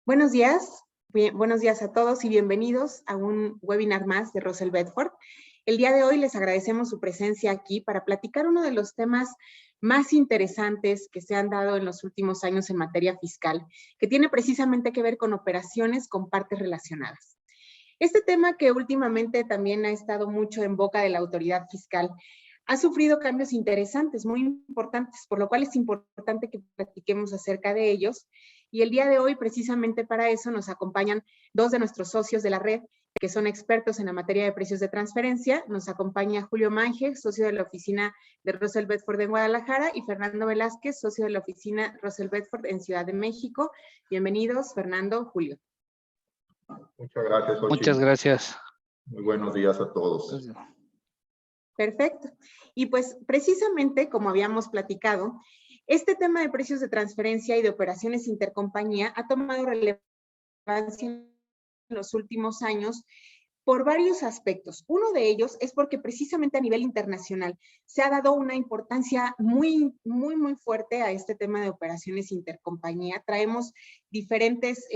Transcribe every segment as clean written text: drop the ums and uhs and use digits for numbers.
Buenos días, buenos días a todos y bienvenidos a un webinar más de Russell Bedford. El día de hoy les agradecemos su presencia aquí para platicar uno de los temas más interesantes que se han dado en los últimos años en materia fiscal, que tiene precisamente que ver con operaciones con partes relacionadas. Este tema que últimamente también ha estado mucho en boca de la autoridad fiscal ha sufrido cambios interesantes, muy importantes, por lo cual es importante que platiquemos acerca de ellos. Y el día de hoy, precisamente para eso, nos acompañan dos de nuestros socios de la red, que son expertos en la materia de precios de transferencia. Nos acompaña Julio Mange, socio de la oficina de Russell Bedford en Guadalajara, y Fernando Velázquez, socio de la oficina Russell Bedford en Ciudad de México. Bienvenidos, Fernando, Julio. Muchas gracias, Xochitl. Muchas gracias. Muy buenos días a todos. Perfecto. Y pues precisamente como habíamos platicado, este tema de precios de transferencia y de operaciones intercompañía ha tomado relevancia en los últimos años por varios aspectos. Uno de ellos es porque precisamente a nivel internacional se ha dado una importancia muy fuerte a este tema de operaciones intercompañía. Traemos diferentes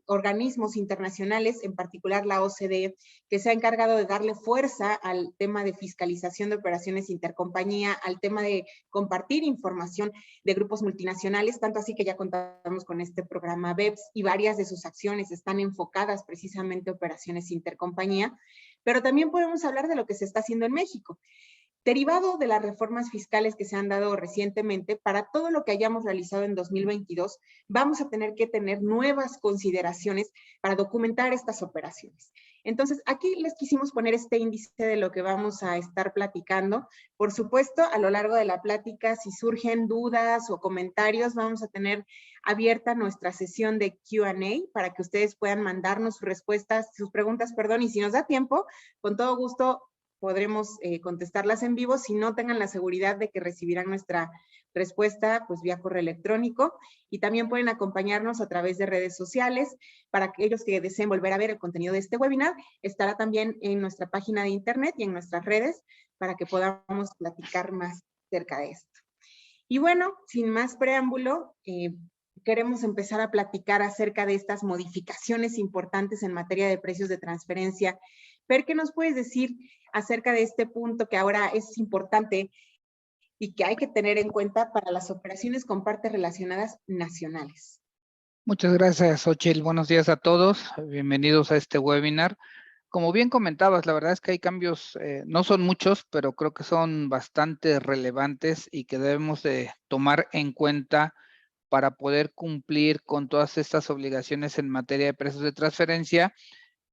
organismos internacionales, en particular la OCDE, que se ha encargado de darle fuerza al tema de fiscalización de operaciones intercompañía, al tema de compartir información de grupos multinacionales, tanto así que ya contamos con este programa BEPS y varias de sus acciones están enfocadas precisamente a operaciones intercompañía. Pero también podemos hablar de lo que se está haciendo en México. Derivado de las reformas fiscales que se han dado recientemente, para todo lo que hayamos realizado en 2022, vamos a tener que tener nuevas consideraciones para documentar estas operaciones. Entonces, aquí les quisimos poner este índice de lo que vamos a estar platicando. Por supuesto, a lo largo de la plática, si surgen dudas o comentarios, vamos a tener abierta nuestra sesión de Q&A para que ustedes puedan mandarnos sus respuestas, sus preguntas, perdón, y si nos da tiempo, con todo gusto podremos contestarlas en vivo. Si no, tengan la seguridad de que recibirán nuestra respuesta pues vía correo electrónico, y también pueden acompañarnos a través de redes sociales. Para aquellos que deseen volver a ver el contenido de este webinar, estará también en nuestra página de internet y en nuestras redes para que podamos platicar más acerca de esto. Y bueno, sin más preámbulo, queremos empezar a platicar acerca de estas modificaciones importantes en materia de precios de transferencia. Per, ¿qué nos puedes decir acerca de este punto que ahora es importante y que hay que tener en cuenta para las operaciones con partes relacionadas nacionales? Muchas gracias, Xochitl. Buenos días a todos. Bienvenidos a este webinar. Como bien comentabas, la verdad es que hay cambios, no son muchos, pero creo que son bastante relevantes y que debemos de tomar en cuenta para poder cumplir con todas estas obligaciones en materia de precios de transferencia,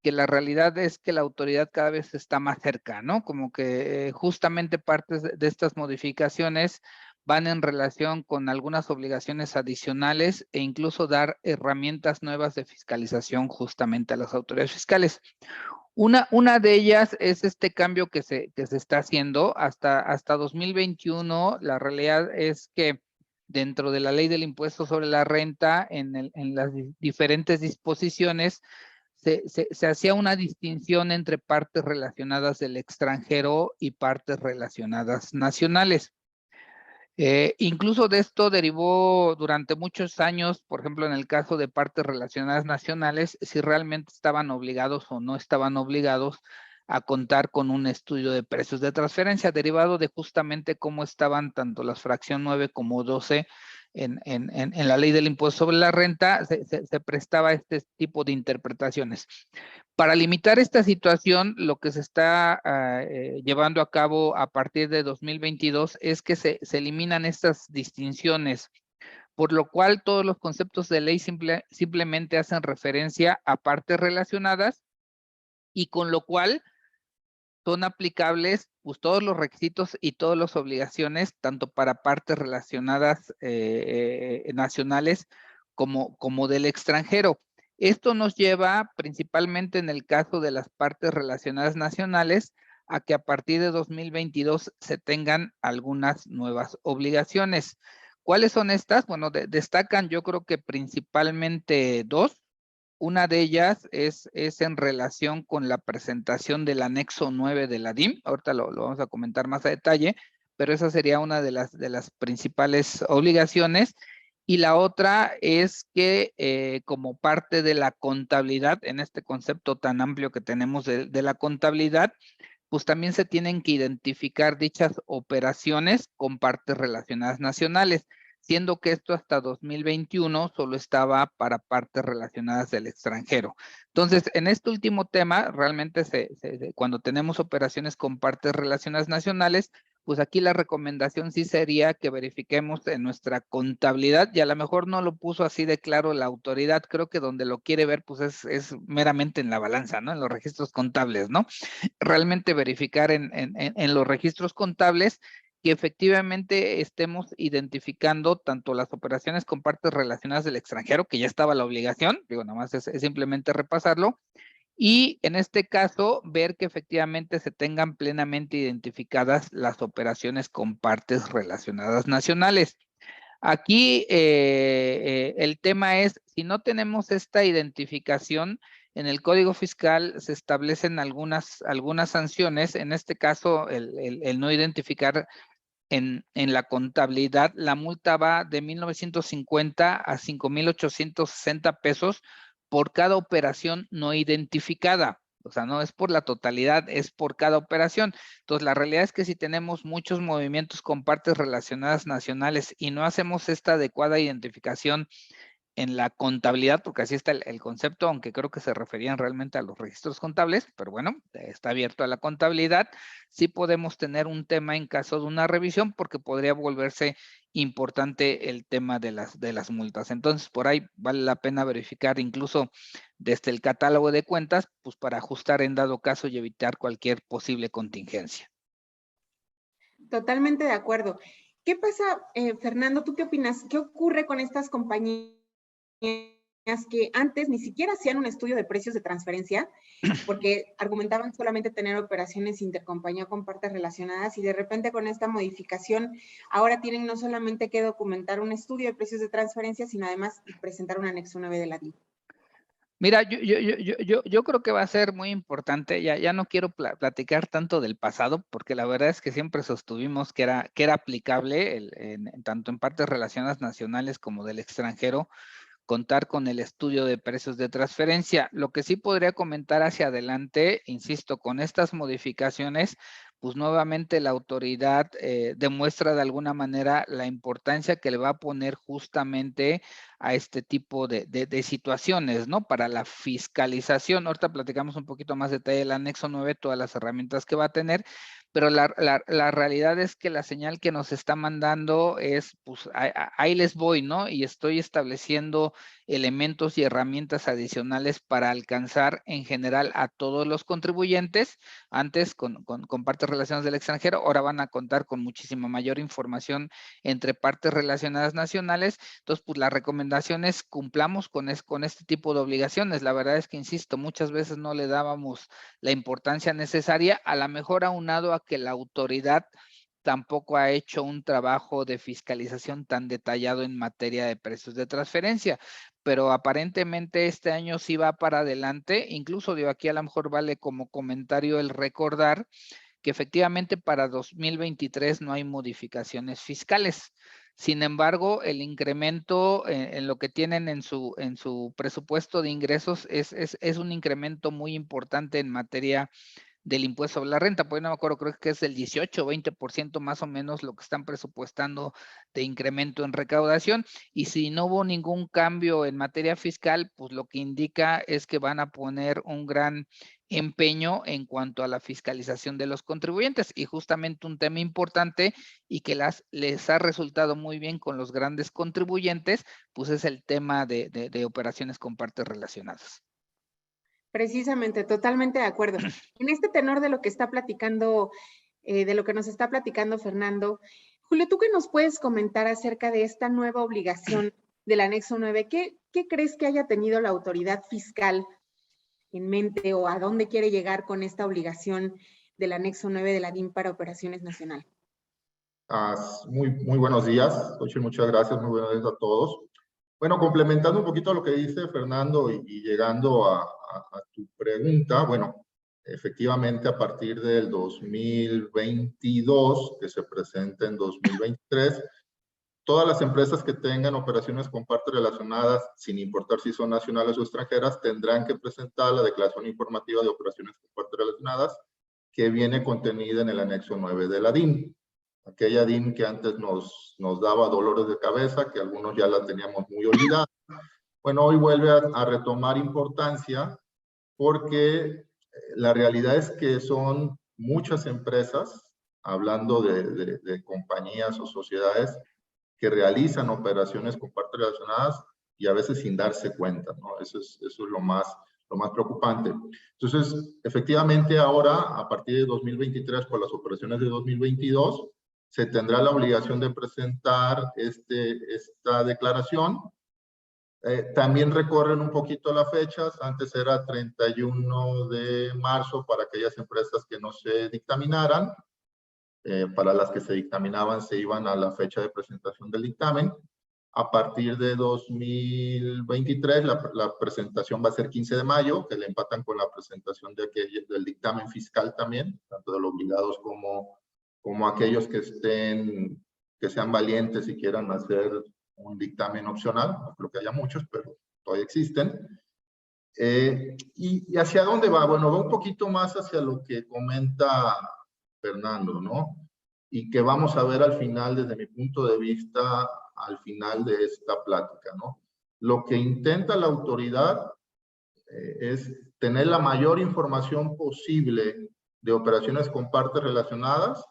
que la realidad es que la autoridad cada vez está más cerca, ¿no? Como que justamente partes de estas modificaciones van en relación con algunas obligaciones adicionales e incluso dar herramientas nuevas de fiscalización justamente a las autoridades fiscales. Una de ellas es este cambio que se está haciendo hasta 2021. La realidad es que dentro de la ley del impuesto sobre la renta, en las diferentes disposiciones, se hacía una distinción entre partes relacionadas del extranjero y partes relacionadas nacionales. Incluso de esto derivó durante muchos años, por ejemplo, en el caso de partes relacionadas nacionales, si realmente estaban obligados o no estaban obligados a contar con un estudio de precios de transferencia, derivado de justamente cómo estaban tanto las fracción 9 como 12 en la ley del impuesto sobre la renta, se prestaba este tipo de interpretaciones. Para limitar esta situación, lo que se está llevando a cabo a partir de 2022 es que se eliminan estas distinciones, por lo cual todos los conceptos de ley simplemente hacen referencia a partes relacionadas, y con lo cual son aplicables pues, todos los requisitos y todas las obligaciones, tanto para partes relacionadas nacionales como del extranjero. Esto nos lleva principalmente en el caso de las partes relacionadas nacionales a que a partir de 2022 se tengan algunas nuevas obligaciones. ¿Cuáles son estas? Bueno, destacan yo creo que principalmente dos. Una de ellas es en relación con la presentación del anexo 9 de la DIM. Ahorita lo vamos a comentar más a detalle, pero esa sería una de las principales obligaciones. Y la otra es que como parte de la contabilidad, en este concepto tan amplio que tenemos de la contabilidad, pues también se tienen que identificar dichas operaciones con partes relacionadas nacionales, siendo que esto hasta 2021 solo estaba para partes relacionadas del extranjero. Entonces, en este último tema, realmente cuando tenemos operaciones con partes relacionadas nacionales, pues aquí la recomendación sí sería que verifiquemos en nuestra contabilidad, y a lo mejor no lo puso así de claro la autoridad, creo que donde lo quiere ver pues es meramente en la balanza, ¿no? En los registros contables, ¿no? Realmente verificar en los registros contables que efectivamente estemos identificando tanto las operaciones con partes relacionadas del extranjero, que ya estaba la obligación, digo, nada más es simplemente repasarlo, y en este caso ver que efectivamente se tengan plenamente identificadas las operaciones con partes relacionadas nacionales. Aquí el tema es, si no tenemos esta identificación, en el Código Fiscal se establecen algunas sanciones, en este caso el no identificar en la contabilidad, la multa va de 1,950 a 5,860 pesos por cada operación no identificada. O sea, no es por la totalidad, es por cada operación. Entonces, la realidad es que si tenemos muchos movimientos con partes relacionadas nacionales y no hacemos esta adecuada identificación en la contabilidad, porque así está el concepto, aunque creo que se referían realmente a los registros contables, pero bueno, está abierto a la contabilidad. Sí podemos tener un tema en caso de una revisión, porque podría volverse importante el tema de las multas. Entonces, por ahí vale la pena verificar incluso desde el catálogo de cuentas, pues para ajustar en dado caso y evitar cualquier posible contingencia. Totalmente de acuerdo. ¿Qué pasa, Fernando? ¿Tú qué opinas? ¿Qué ocurre con estas compañías que antes ni siquiera hacían un estudio de precios de transferencia, porque argumentaban solamente tener operaciones intercompañía con partes relacionadas, y de repente con esta modificación ahora tienen no solamente que documentar un estudio de precios de transferencia, sino además presentar un anexo 9 de la DIM? Mira, yo creo que va a ser muy importante, ya no quiero platicar tanto del pasado, porque la verdad es que siempre sostuvimos que era aplicable tanto en partes relacionadas nacionales como del extranjero, contar con el estudio de precios de transferencia. Lo que sí podría comentar hacia adelante, insisto, con estas modificaciones, pues nuevamente la autoridad demuestra de alguna manera la importancia que le va a poner justamente a este tipo de situaciones, ¿no? Para la fiscalización. Ahorita platicamos un poquito más detalle del anexo 9, todas las herramientas que va a tener, pero la realidad es que la señal que nos está mandando es, pues ahí les voy, ¿no? Y estoy estableciendo elementos y herramientas adicionales para alcanzar en general a todos los contribuyentes. Antes con partes relacionadas del extranjero, ahora van a contar con muchísima mayor información entre partes relacionadas nacionales. Entonces, pues la recomendación es cumplamos con este tipo de obligaciones. La verdad es que, insisto, muchas veces no le dábamos la importancia necesaria, a lo mejor aunado a que la autoridad tampoco ha hecho un trabajo de fiscalización tan detallado en materia de precios de transferencia, pero aparentemente este año sí va para adelante. Incluso de aquí a lo mejor vale como comentario el recordar que efectivamente para 2023 no hay modificaciones fiscales. Sin embargo, el incremento en lo que tienen en su presupuesto de ingresos es un incremento muy importante en materia del impuesto sobre la renta, pues no me acuerdo, creo que es el 18 o 20% más o menos lo que están presupuestando de incremento en recaudación, y si no hubo ningún cambio en materia fiscal, pues lo que indica es que van a poner un gran empeño en cuanto a la fiscalización de los contribuyentes, y justamente un tema importante y que les ha resultado muy bien con los grandes contribuyentes, pues es el tema de operaciones con partes relacionadas. Precisamente, totalmente de acuerdo. En este tenor de lo que está platicando, de lo que nos está platicando Fernando, Julio, ¿tú qué nos puedes comentar acerca de esta nueva obligación del anexo 9? ¿Qué crees que haya tenido la autoridad fiscal en mente, o a dónde quiere llegar con esta obligación del anexo 9 de la DIM para operaciones nacionales? Muy buenos días, Xochitl, muchas gracias, muy buenos días a todos. Bueno, complementando un poquito lo que dice Fernando y llegando a tu pregunta, bueno, efectivamente a partir del 2022, que se presenta en 2023, todas las empresas que tengan operaciones con partes relacionadas, sin importar si son nacionales o extranjeras, tendrán que presentar la declaración informativa de operaciones con partes relacionadas que viene contenida en el anexo 9 de la DIN. Aquella DIN que antes nos daba dolores de cabeza, que algunos ya la teníamos muy olvidada. Bueno, hoy vuelve a retomar importancia porque la realidad es que son muchas empresas, hablando de compañías o sociedades, que realizan operaciones con partes relacionadas y a veces sin darse cuenta, ¿no? Eso es lo más preocupante. Entonces, efectivamente ahora, a partir de 2023, por las operaciones de 2022, se tendrá la obligación de presentar esta declaración. También recorren un poquito las fechas. Antes era 31 de marzo para aquellas empresas que no se dictaminaran. Para las que se dictaminaban se iban a la fecha de presentación del dictamen. A partir de 2023 la presentación va a ser 15 de mayo, que le empatan con la presentación del dictamen fiscal también, tanto de los obligados como aquellos que sean valientes y quieran hacer un dictamen opcional. No creo que haya muchos, pero todavía existen. ¿Y hacia dónde va? Bueno, va un poquito más hacia lo que comenta Fernando, ¿no? Y que vamos a ver al final, desde mi punto de vista, al final de esta plática, ¿no? Lo que intenta la autoridad es tener la mayor información posible de operaciones con partes relacionadas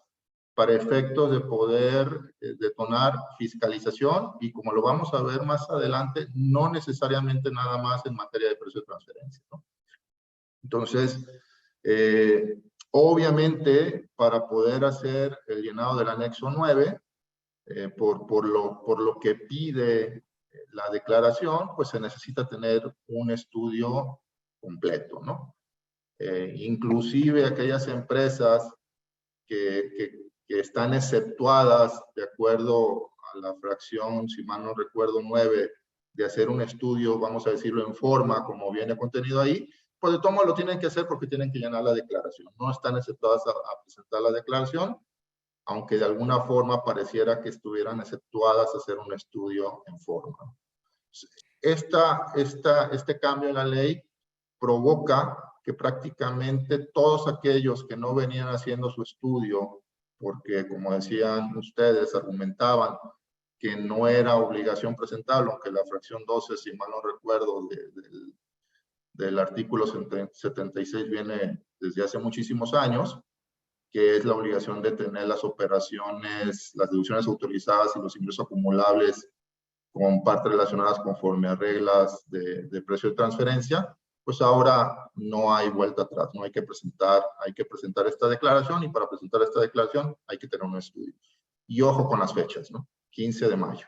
para efectos de poder detonar fiscalización y, como lo vamos a ver más adelante, no necesariamente nada más en materia de precio de transferencia, ¿no? Entonces, obviamente, para poder hacer el llenado del anexo 9, por lo que pide la declaración, pues se necesita tener un estudio completo, ¿no? Inclusive aquellas empresas que están exceptuadas de acuerdo a la fracción, si mal no recuerdo, 9, de hacer un estudio, vamos a decirlo en forma, como viene contenido ahí, pues de todo modo lo tienen que hacer porque tienen que llenar la declaración. No están exceptuadas a presentar la declaración, aunque de alguna forma pareciera que estuvieran exceptuadas a hacer un estudio en forma. Este cambio en la ley provoca que prácticamente todos aquellos que no venían haciendo su estudio, porque como decían ustedes, argumentaban que no era obligación presentarlo, aunque la fracción 12, si mal no recuerdo, del artículo 76 viene desde hace muchísimos años, que es la obligación de tener las operaciones, las deducciones autorizadas y los ingresos acumulables con partes relacionadas conforme a reglas de precio de transferencia. Pues ahora no hay vuelta atrás, no hay que presentar esta declaración, y para presentar esta declaración hay que tener un estudio. Y ojo con las fechas, ¿no? 15 de mayo.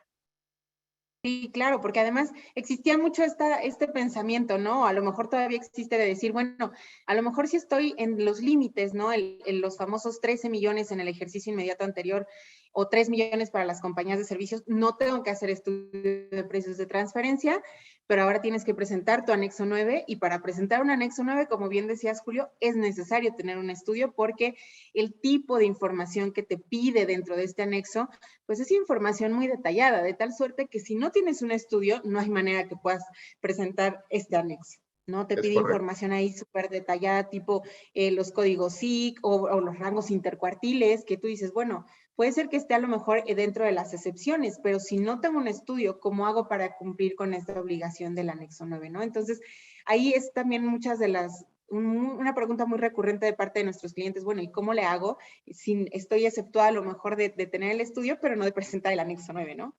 Sí, claro, porque además existía mucho este pensamiento, ¿no? A lo mejor todavía existe de decir, bueno, a lo mejor sí estoy en los límites, ¿no? En los famosos 13 millones en el ejercicio inmediato anterior o 3 millones para las compañías de servicios, no tengo que hacer estudio de precios de transferencia, pero ahora tienes que presentar tu anexo 9, y para presentar un anexo 9, como bien decías, Julio, es necesario tener un estudio porque el tipo de información que te pide dentro de este anexo, pues es información muy detallada, de tal suerte que si no tienes un estudio, no hay manera que puedas presentar este anexo, ¿no? Te pide información ahí súper detallada, tipo los códigos SIC o los rangos intercuartiles, que tú dices, bueno, puede ser que esté a lo mejor dentro de las excepciones, pero si no tengo un estudio, ¿cómo hago para cumplir con esta obligación del anexo 9, ¿no? Entonces, ahí es también muchas de las, una pregunta muy recurrente de parte de nuestros clientes, bueno, ¿y cómo le hago si estoy exceptuada a lo mejor de tener el estudio, pero no de presentar el anexo 9, ¿no?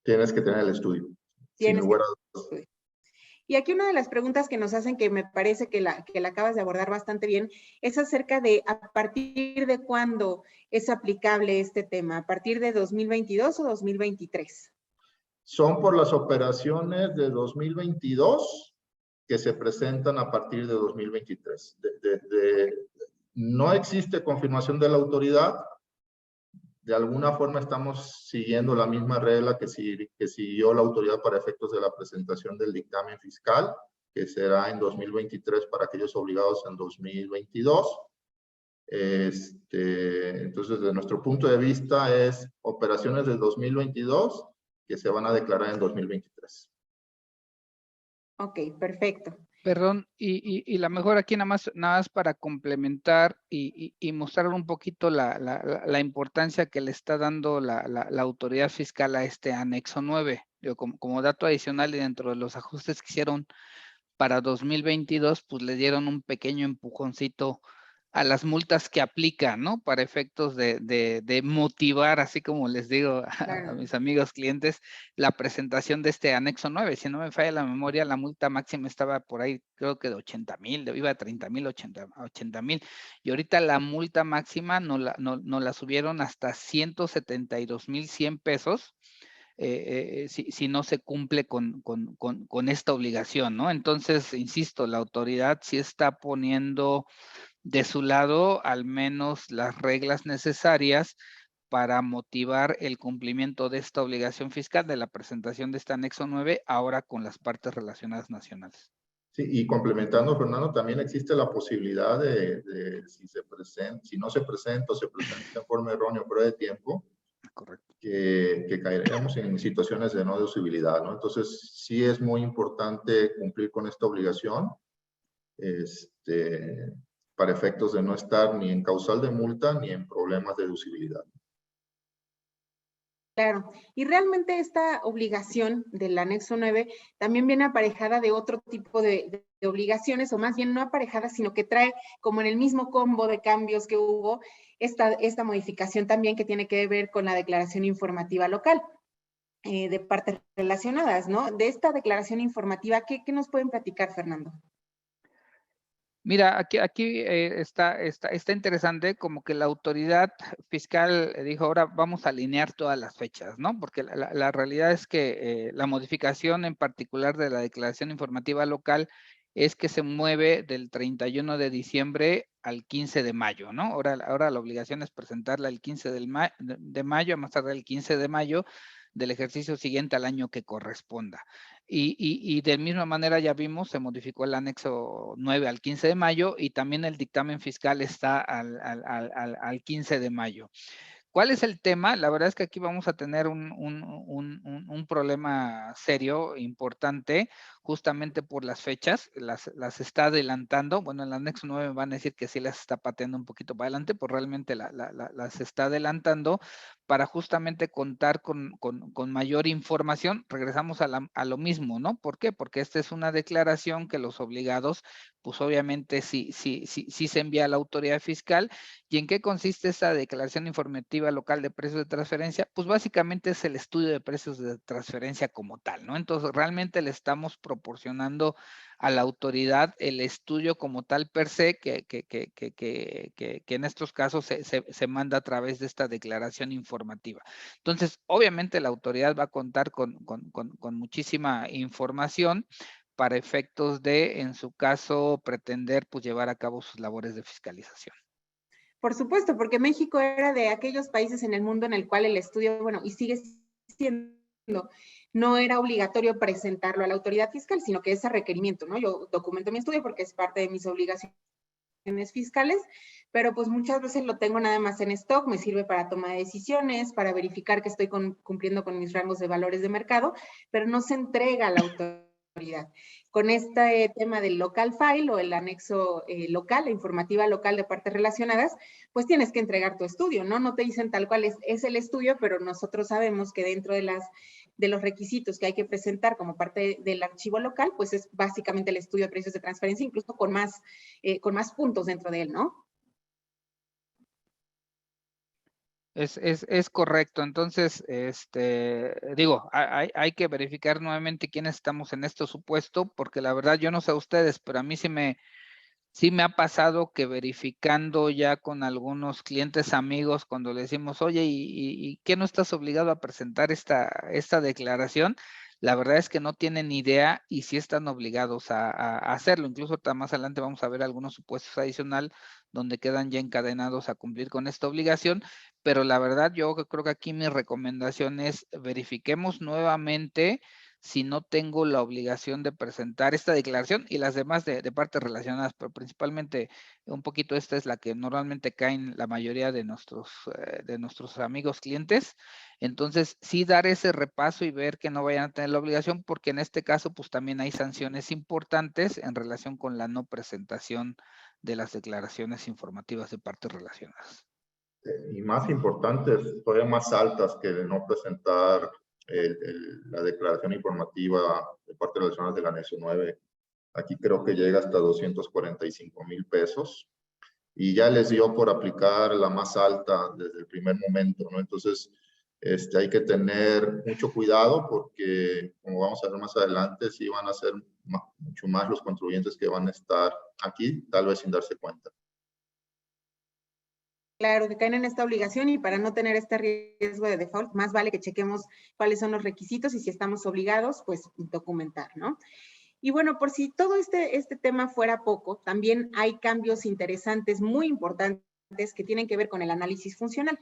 Tienes que tener el estudio. Tienes que tener el estudio. Y aquí una de las preguntas que nos hacen, que me parece que la acabas de abordar bastante bien, es acerca de a partir de cuándo es aplicable este tema, ¿a partir de 2022 o 2023? Son por las operaciones de 2022 que se presentan a partir de 2023. No existe confirmación de la autoridad de alguna forma estamos siguiendo la misma regla que siguió la autoridad para efectos de la presentación del dictamen fiscal, que será en 2023 para aquellos obligados en 2022. Entonces, desde nuestro punto de vista, es operaciones del 2022 que se van a declarar en 2023. Ok, perfecto. Perdón, y la mejor aquí nada más para complementar y mostrar un poquito la importancia que le está dando la autoridad fiscal a este anexo 9. Yo, como dato adicional, y dentro de los ajustes que hicieron para 2022, pues le dieron un pequeño empujoncito a las multas que aplican, ¿no? Para efectos de motivar, así como les digo a mis amigos clientes, la presentación de este anexo 9. Si no me falla la memoria, la multa máxima estaba por ahí, creo que de 80,000, iba a 30,000, 80,000. Y ahorita la multa máxima no la subieron hasta 172,100 pesos. Si no se cumple con esta obligación, ¿no? Entonces, insisto, la autoridad sí está poniendo de su lado al menos las reglas necesarias para motivar el cumplimiento de esta obligación fiscal de la presentación de este anexo 9, ahora con las partes relacionadas nacionales. Sí, y complementando, Fernando, también existe la posibilidad si no se presenta o se presenta en forma errónea o fuera de tiempo, correcto, que caeremos en situaciones de no deducibilidad, ¿no? Entonces, sí es muy importante cumplir con esta obligación, para efectos de no estar ni en causal de multa ni en problemas de deducibilidad. Claro, y realmente esta obligación del anexo 9 también viene aparejada de otro tipo de obligaciones, o más bien no aparejada, sino que trae como en el mismo combo de cambios que hubo esta modificación también que tiene que ver con la declaración informativa local de partes relacionadas, ¿no? De esta declaración informativa, ¿qué nos pueden platicar, Fernando? Mira, aquí está interesante, como que la autoridad fiscal dijo, ahora vamos a alinear todas las fechas, ¿no? Porque la realidad es que la modificación en particular de la declaración informativa local es que se mueve del 31 de diciembre al 15 de mayo, ¿no? Ahora la obligación es presentarla el 15 de mayo, a más tarde el 15 de mayo del ejercicio siguiente al año que corresponda. Y de misma manera ya vimos, se modificó el anexo 9 al 15 de mayo y también el dictamen fiscal está al 15 de mayo. ¿Cuál es el tema? La verdad es que aquí vamos a tener un problema serio, importante, justamente por las fechas, las está adelantando. Bueno, en el anexo 9 me van a decir que sí las está pateando un poquito para adelante, pues realmente las está adelantando para justamente contar con mayor información. Regresamos a lo mismo, ¿no? ¿Por qué? Porque esta es una declaración que los obligados, pues obviamente sí se envía a la autoridad fiscal. ¿Y en qué consiste esta declaración informativa local de precios de transferencia? Pues básicamente es el estudio de precios de transferencia como tal, ¿no? Entonces realmente le estamos proporcionando a la autoridad el estudio como tal per se, que en estos casos se manda a través de esta declaración informativa. Entonces, obviamente la autoridad va a contar con muchísima información para efectos de, en su caso, pretender pues llevar a cabo sus labores de fiscalización. Por supuesto, porque México era de aquellos países en el mundo en el cual el estudio, bueno, y sigue siendo, no era obligatorio presentarlo a la autoridad fiscal, sino que es a requerimiento, ¿no? Yo documento mi estudio porque es parte de mis obligaciones fiscales, pero pues muchas veces lo tengo nada más en stock, me sirve para toma de decisiones, para verificar que estoy cumpliendo con mis rangos de valores de mercado, pero no se entrega a la autoridad. Con este tema del local file o el anexo local, la informativa local de partes relacionadas, pues tienes que entregar tu estudio, ¿no? No te dicen tal cual es el estudio, pero nosotros sabemos que dentro de los requisitos que hay que presentar como parte del archivo local, pues es básicamente el estudio de precios de transferencia, incluso con más puntos dentro de él, ¿no? Es correcto. Entonces, digo, hay que verificar nuevamente quiénes estamos en este supuesto, porque la verdad yo no sé a ustedes, pero a mí sí me ha pasado que verificando ya con algunos clientes amigos, cuando le decimos, oye, ¿y qué no estás obligado a presentar esta declaración? la verdad es que no tienen idea y sí están obligados a hacerlo. Incluso más adelante vamos a ver algunos supuestos adicionales donde quedan ya encadenados a cumplir con esta obligación, pero la verdad yo creo que aquí mi recomendación es verifiquemos nuevamente si no tengo la obligación de presentar esta declaración y las demás de partes relacionadas, pero principalmente un poquito esta es la que normalmente caen la mayoría de nuestros amigos clientes. Entonces, sí dar ese repaso y ver que no vayan a tener la obligación, porque en este caso, pues también hay sanciones importantes en relación con la no presentación de las declaraciones informativas de partes relacionadas. Y más importantes, todavía más altas que el no presentar la declaración informativa de partes relacionadas del anexo 9. Aquí creo que llega hasta 245,000 pesos. Y ya les dio por aplicar la más alta desde el primer momento, ¿no? Entonces, hay que tener mucho cuidado porque, como vamos a ver más adelante, sí van a ser mucho más los contribuyentes que van a estar aquí, tal vez sin darse cuenta. Claro, que caen en esta obligación y para no tener este riesgo de default, más vale que chequemos cuáles son los requisitos y si estamos obligados, pues documentar, ¿no? Y bueno, por si todo este tema fuera poco, también hay cambios interesantes, muy importantes, que tienen que ver con el análisis funcional.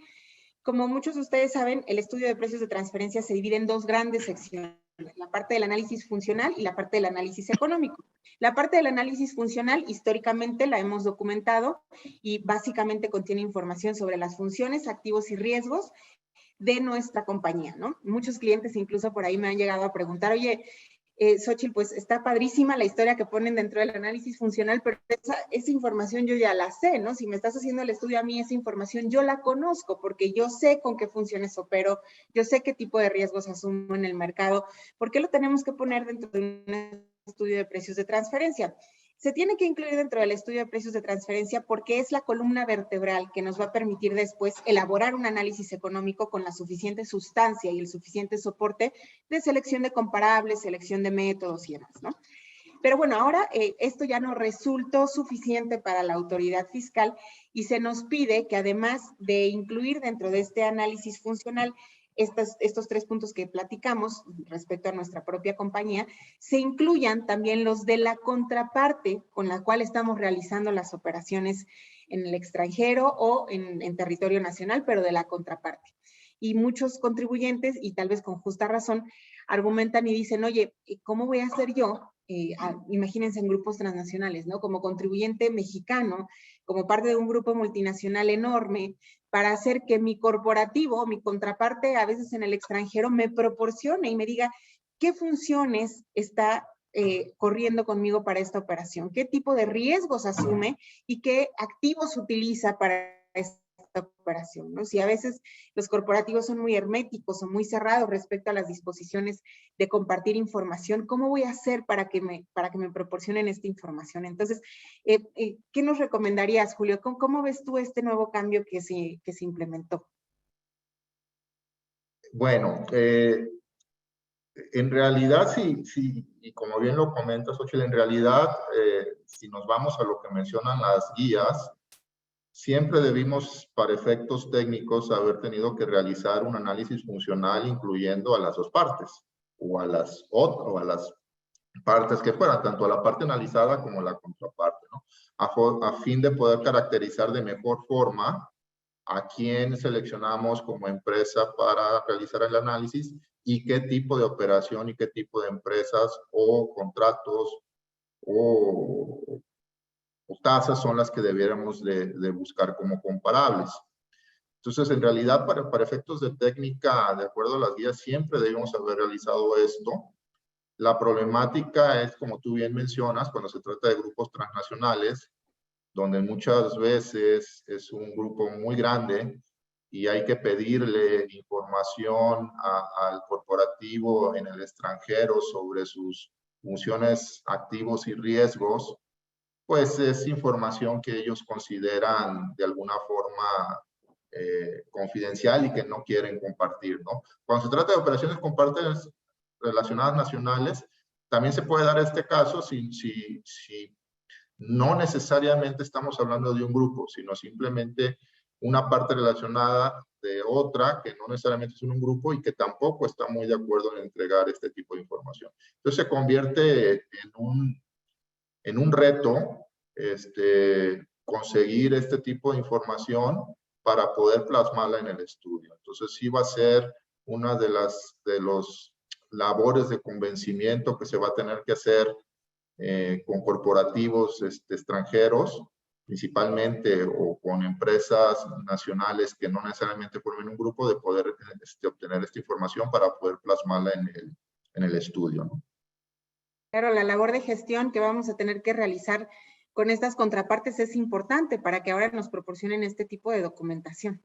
Como muchos de ustedes saben, el estudio de precios de transferencia se divide en dos grandes secciones, la parte del análisis funcional y la parte del análisis económico. La parte del análisis funcional, históricamente la hemos documentado y básicamente contiene información sobre las funciones, activos y riesgos de nuestra compañía, ¿no? Muchos clientes incluso por ahí me han llegado a preguntar, oye, Xochitl, pues está padrísima la historia que ponen dentro del análisis funcional, pero esa información yo ya la sé, ¿no? Si me estás haciendo el estudio a mí, esa información yo la conozco porque yo sé con qué funciones opero, yo sé qué tipo de riesgos asumo en el mercado. ¿Por qué lo tenemos que poner dentro de un estudio de precios de transferencia? Se tiene que incluir dentro del estudio de precios de transferencia porque es la columna vertebral que nos va a permitir después elaborar un análisis económico con la suficiente sustancia y el suficiente soporte de selección de comparables, selección de métodos y demás, ¿no? Pero bueno, ahora esto ya no resultó suficiente para la autoridad fiscal y se nos pide que además de incluir dentro de este análisis funcional estos 3 puntos que platicamos respecto a nuestra propia compañía, se incluyan también los de la contraparte con la cual estamos realizando las operaciones en el extranjero o en territorio nacional, pero de la contraparte. Y muchos contribuyentes, y tal vez con justa razón, argumentan y dicen, oye, ¿cómo voy a hacer yo? Imagínense en grupos transnacionales, ¿no? Como contribuyente mexicano, como parte de un grupo multinacional enorme, para hacer que mi corporativo, mi contraparte a veces en el extranjero, me proporcione y me diga qué funciones está corriendo conmigo para esta operación, qué tipo de riesgos asume y qué activos utiliza para esta operación, ¿no? Si a veces los corporativos son muy herméticos o muy cerrados respecto a las disposiciones de compartir información, ¿cómo voy a hacer para que me proporcionen esta información? Entonces, ¿qué nos recomendarías, Julio? ¿Cómo ves tú este nuevo cambio que se implementó? Bueno, en realidad, sí, y como bien lo comentas, Xochitl, en realidad, si nos vamos a lo que mencionan las guías, siempre debimos, para efectos técnicos, haber tenido que realizar un análisis funcional incluyendo a las dos partes, o a las partes que fueran, tanto a la parte analizada como a la contraparte, ¿no? A fin de poder caracterizar de mejor forma a quién seleccionamos como empresa para realizar el análisis y qué tipo de operación y qué tipo de empresas o contratos o tasas son las que debiéramos de buscar como comparables. Entonces, en realidad, para efectos de técnica, de acuerdo a las guías, siempre debemos haber realizado esto. La problemática es, como tú bien mencionas, cuando se trata de grupos transnacionales, donde muchas veces es un grupo muy grande y hay que pedirle información al corporativo en el extranjero sobre sus funciones, activos y riesgos, pues es información que ellos consideran de alguna forma confidencial y que no quieren compartir, ¿no? Cuando se trata de operaciones con partes relacionadas nacionales, también se puede dar este caso si no necesariamente estamos hablando de un grupo, sino simplemente una parte relacionada de otra que no necesariamente es un grupo y que tampoco está muy de acuerdo en entregar este tipo de información. Entonces se convierte en un reto conseguir este tipo de información para poder plasmarla en el estudio. Entonces sí va a ser una de los labores de convencimiento que se va a tener que hacer con corporativos extranjeros, principalmente, o con empresas nacionales que no necesariamente formen un grupo, de poder obtener esta información para poder plasmarla en el estudio, ¿no? Claro, la labor de gestión que vamos a tener que realizar con estas contrapartes es importante para que ahora nos proporcionen este tipo de documentación.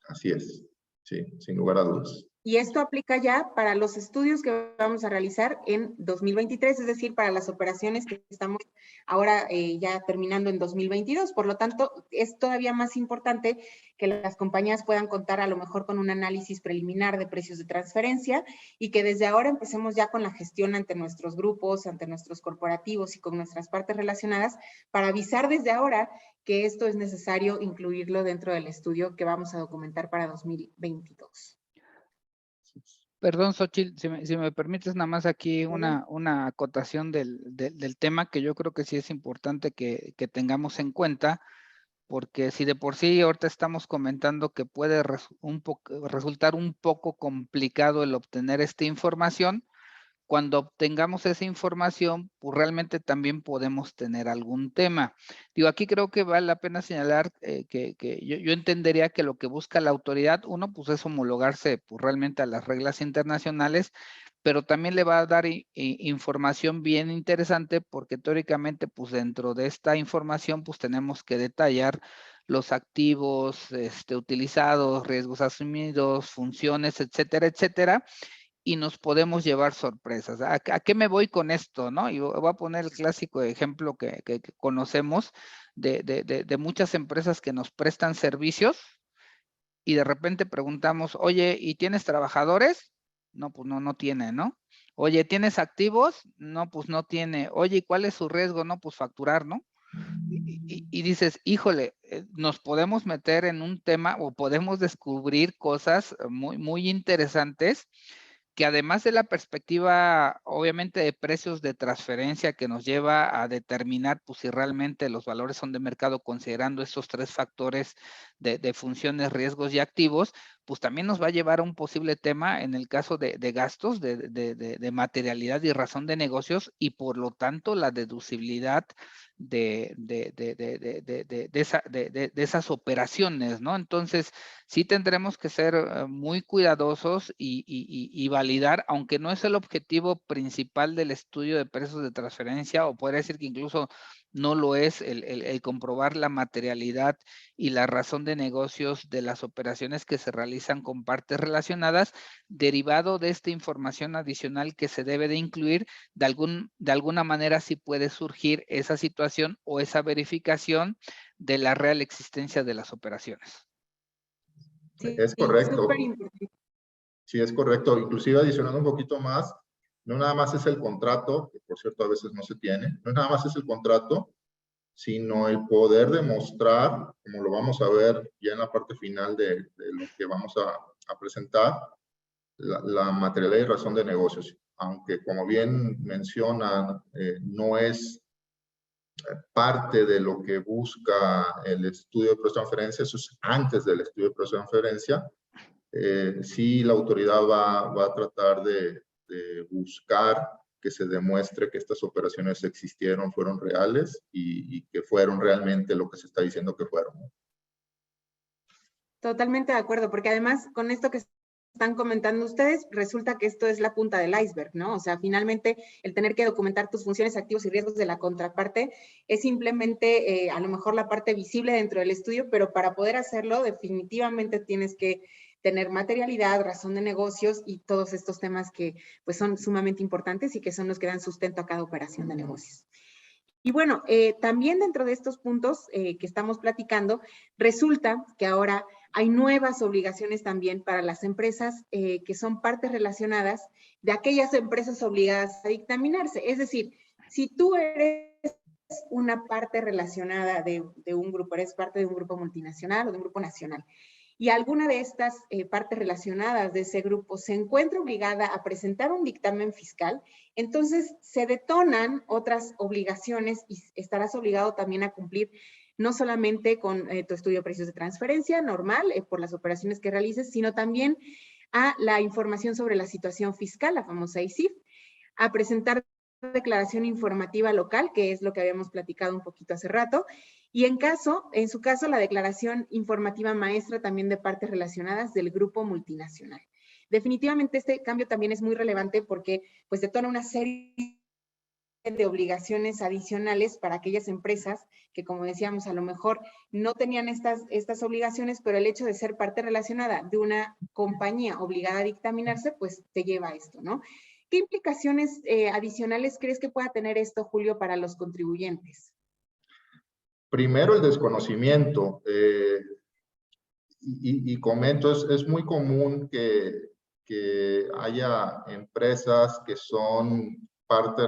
Así es, sí, sin lugar a dudas. Y esto aplica ya para los estudios que vamos a realizar en 2023, es decir, para las operaciones que estamos ahora ya terminando en 2022. Por lo tanto, es todavía más importante que las compañías puedan contar a lo mejor con un análisis preliminar de precios de transferencia y que desde ahora empecemos ya con la gestión ante nuestros grupos, ante nuestros corporativos y con nuestras partes relacionadas para avisar desde ahora que esto es necesario incluirlo dentro del estudio que vamos a documentar para 2022. Perdón, Xochitl, si me permites nada más aquí una acotación del tema que yo creo que sí es importante que tengamos en cuenta, porque si de por sí ahorita estamos comentando que puede resultar un poco complicado el obtener esta información, cuando obtengamos esa información, pues realmente también podemos tener algún tema. Digo, aquí creo que vale la pena señalar que yo entendería que lo que busca la autoridad, uno, pues es homologarse pues, realmente a las reglas internacionales, pero también le va a dar información bien interesante porque teóricamente, pues dentro de esta información, pues tenemos que detallar los activos utilizados, riesgos asumidos, funciones, etcétera, etcétera, y nos podemos llevar sorpresas. ¿A qué me voy con esto? ¿No? Y voy a poner el clásico ejemplo que conocemos de muchas empresas que nos prestan servicios y de repente preguntamos, oye, ¿y tienes trabajadores? No, pues no tiene, ¿no? Oye, ¿tienes activos? No, pues no tiene. Oye, ¿y cuál es su riesgo? No, pues facturar, ¿no? Y dices, híjole, nos podemos meter en un tema o podemos descubrir cosas muy, muy interesantes que además de la perspectiva, obviamente, de precios de transferencia que nos lleva a determinar pues, si realmente los valores son de mercado considerando estos tres factores de funciones, riesgos y activos, pues también nos va a llevar a un posible tema en el caso de gastos, de materialidad y razón de negocios y por lo tanto la deducibilidad de esas operaciones, ¿no? Entonces, sí tendremos que ser muy cuidadosos y validar, aunque no es el objetivo principal del estudio de precios de transferencia, o podría decir que incluso no lo es el comprobar la materialidad y la razón de negocios de las operaciones que se realizan con partes relacionadas, derivado de esta información adicional que se debe de incluir, de alguna manera sí puede surgir esa situación o esa verificación de la real existencia de las operaciones. Sí, es correcto. súper importante. Sí, es correcto. Inclusive adicionando un poquito más, no nada más es el contrato, que por cierto a veces no se tiene, no nada más es el contrato, sino el poder demostrar, como lo vamos a ver ya en la parte final de lo que vamos a presentar, la materialidad y razón de negocios. Aunque, como bien mencionan, no es parte de lo que busca el estudio de precios de transferencia, eso es antes del estudio de precios de transferencia. Sí, la autoridad va a tratar de buscar que se demuestre que estas operaciones existieron, fueron reales y que fueron realmente lo que se está diciendo que fueron. Totalmente de acuerdo, porque además con esto que están comentando ustedes, resulta que esto es la punta del iceberg, ¿no? O sea, finalmente el tener que documentar tus funciones, activos y riesgos de la contraparte es simplemente a lo mejor la parte visible dentro del estudio, pero para poder hacerlo definitivamente tienes que tener materialidad, razón de negocios y todos estos temas que pues son sumamente importantes y que son los que dan sustento a cada operación de negocios. Y bueno, también dentro de estos puntos que estamos platicando, resulta que ahora hay nuevas obligaciones también para las empresas que son partes relacionadas de aquellas empresas obligadas a dictaminarse. Es decir, si tú eres una parte relacionada de un grupo, eres parte de un grupo multinacional o de un grupo nacional, y alguna de estas partes relacionadas de ese grupo se encuentra obligada a presentar un dictamen fiscal, entonces se detonan otras obligaciones y estarás obligado también a cumplir no solamente con tu estudio de precios de transferencia normal por las operaciones que realices, sino también a la información sobre la situación fiscal, la famosa ICIF, a presentar declaración informativa local, que es lo que habíamos platicado un poquito hace rato, y en su caso, la declaración informativa maestra también de partes relacionadas del grupo multinacional. Definitivamente este cambio también es muy relevante porque pues detona una serie de obligaciones adicionales para aquellas empresas que, como decíamos, a lo mejor no tenían estas obligaciones, pero el hecho de ser parte relacionada de una compañía obligada a dictaminarse, pues te lleva a esto, ¿no? ¿Qué implicaciones adicionales crees que pueda tener esto, Julio, para los contribuyentes? Primero, el desconocimiento. Y comento, es muy común que haya empresas que son parte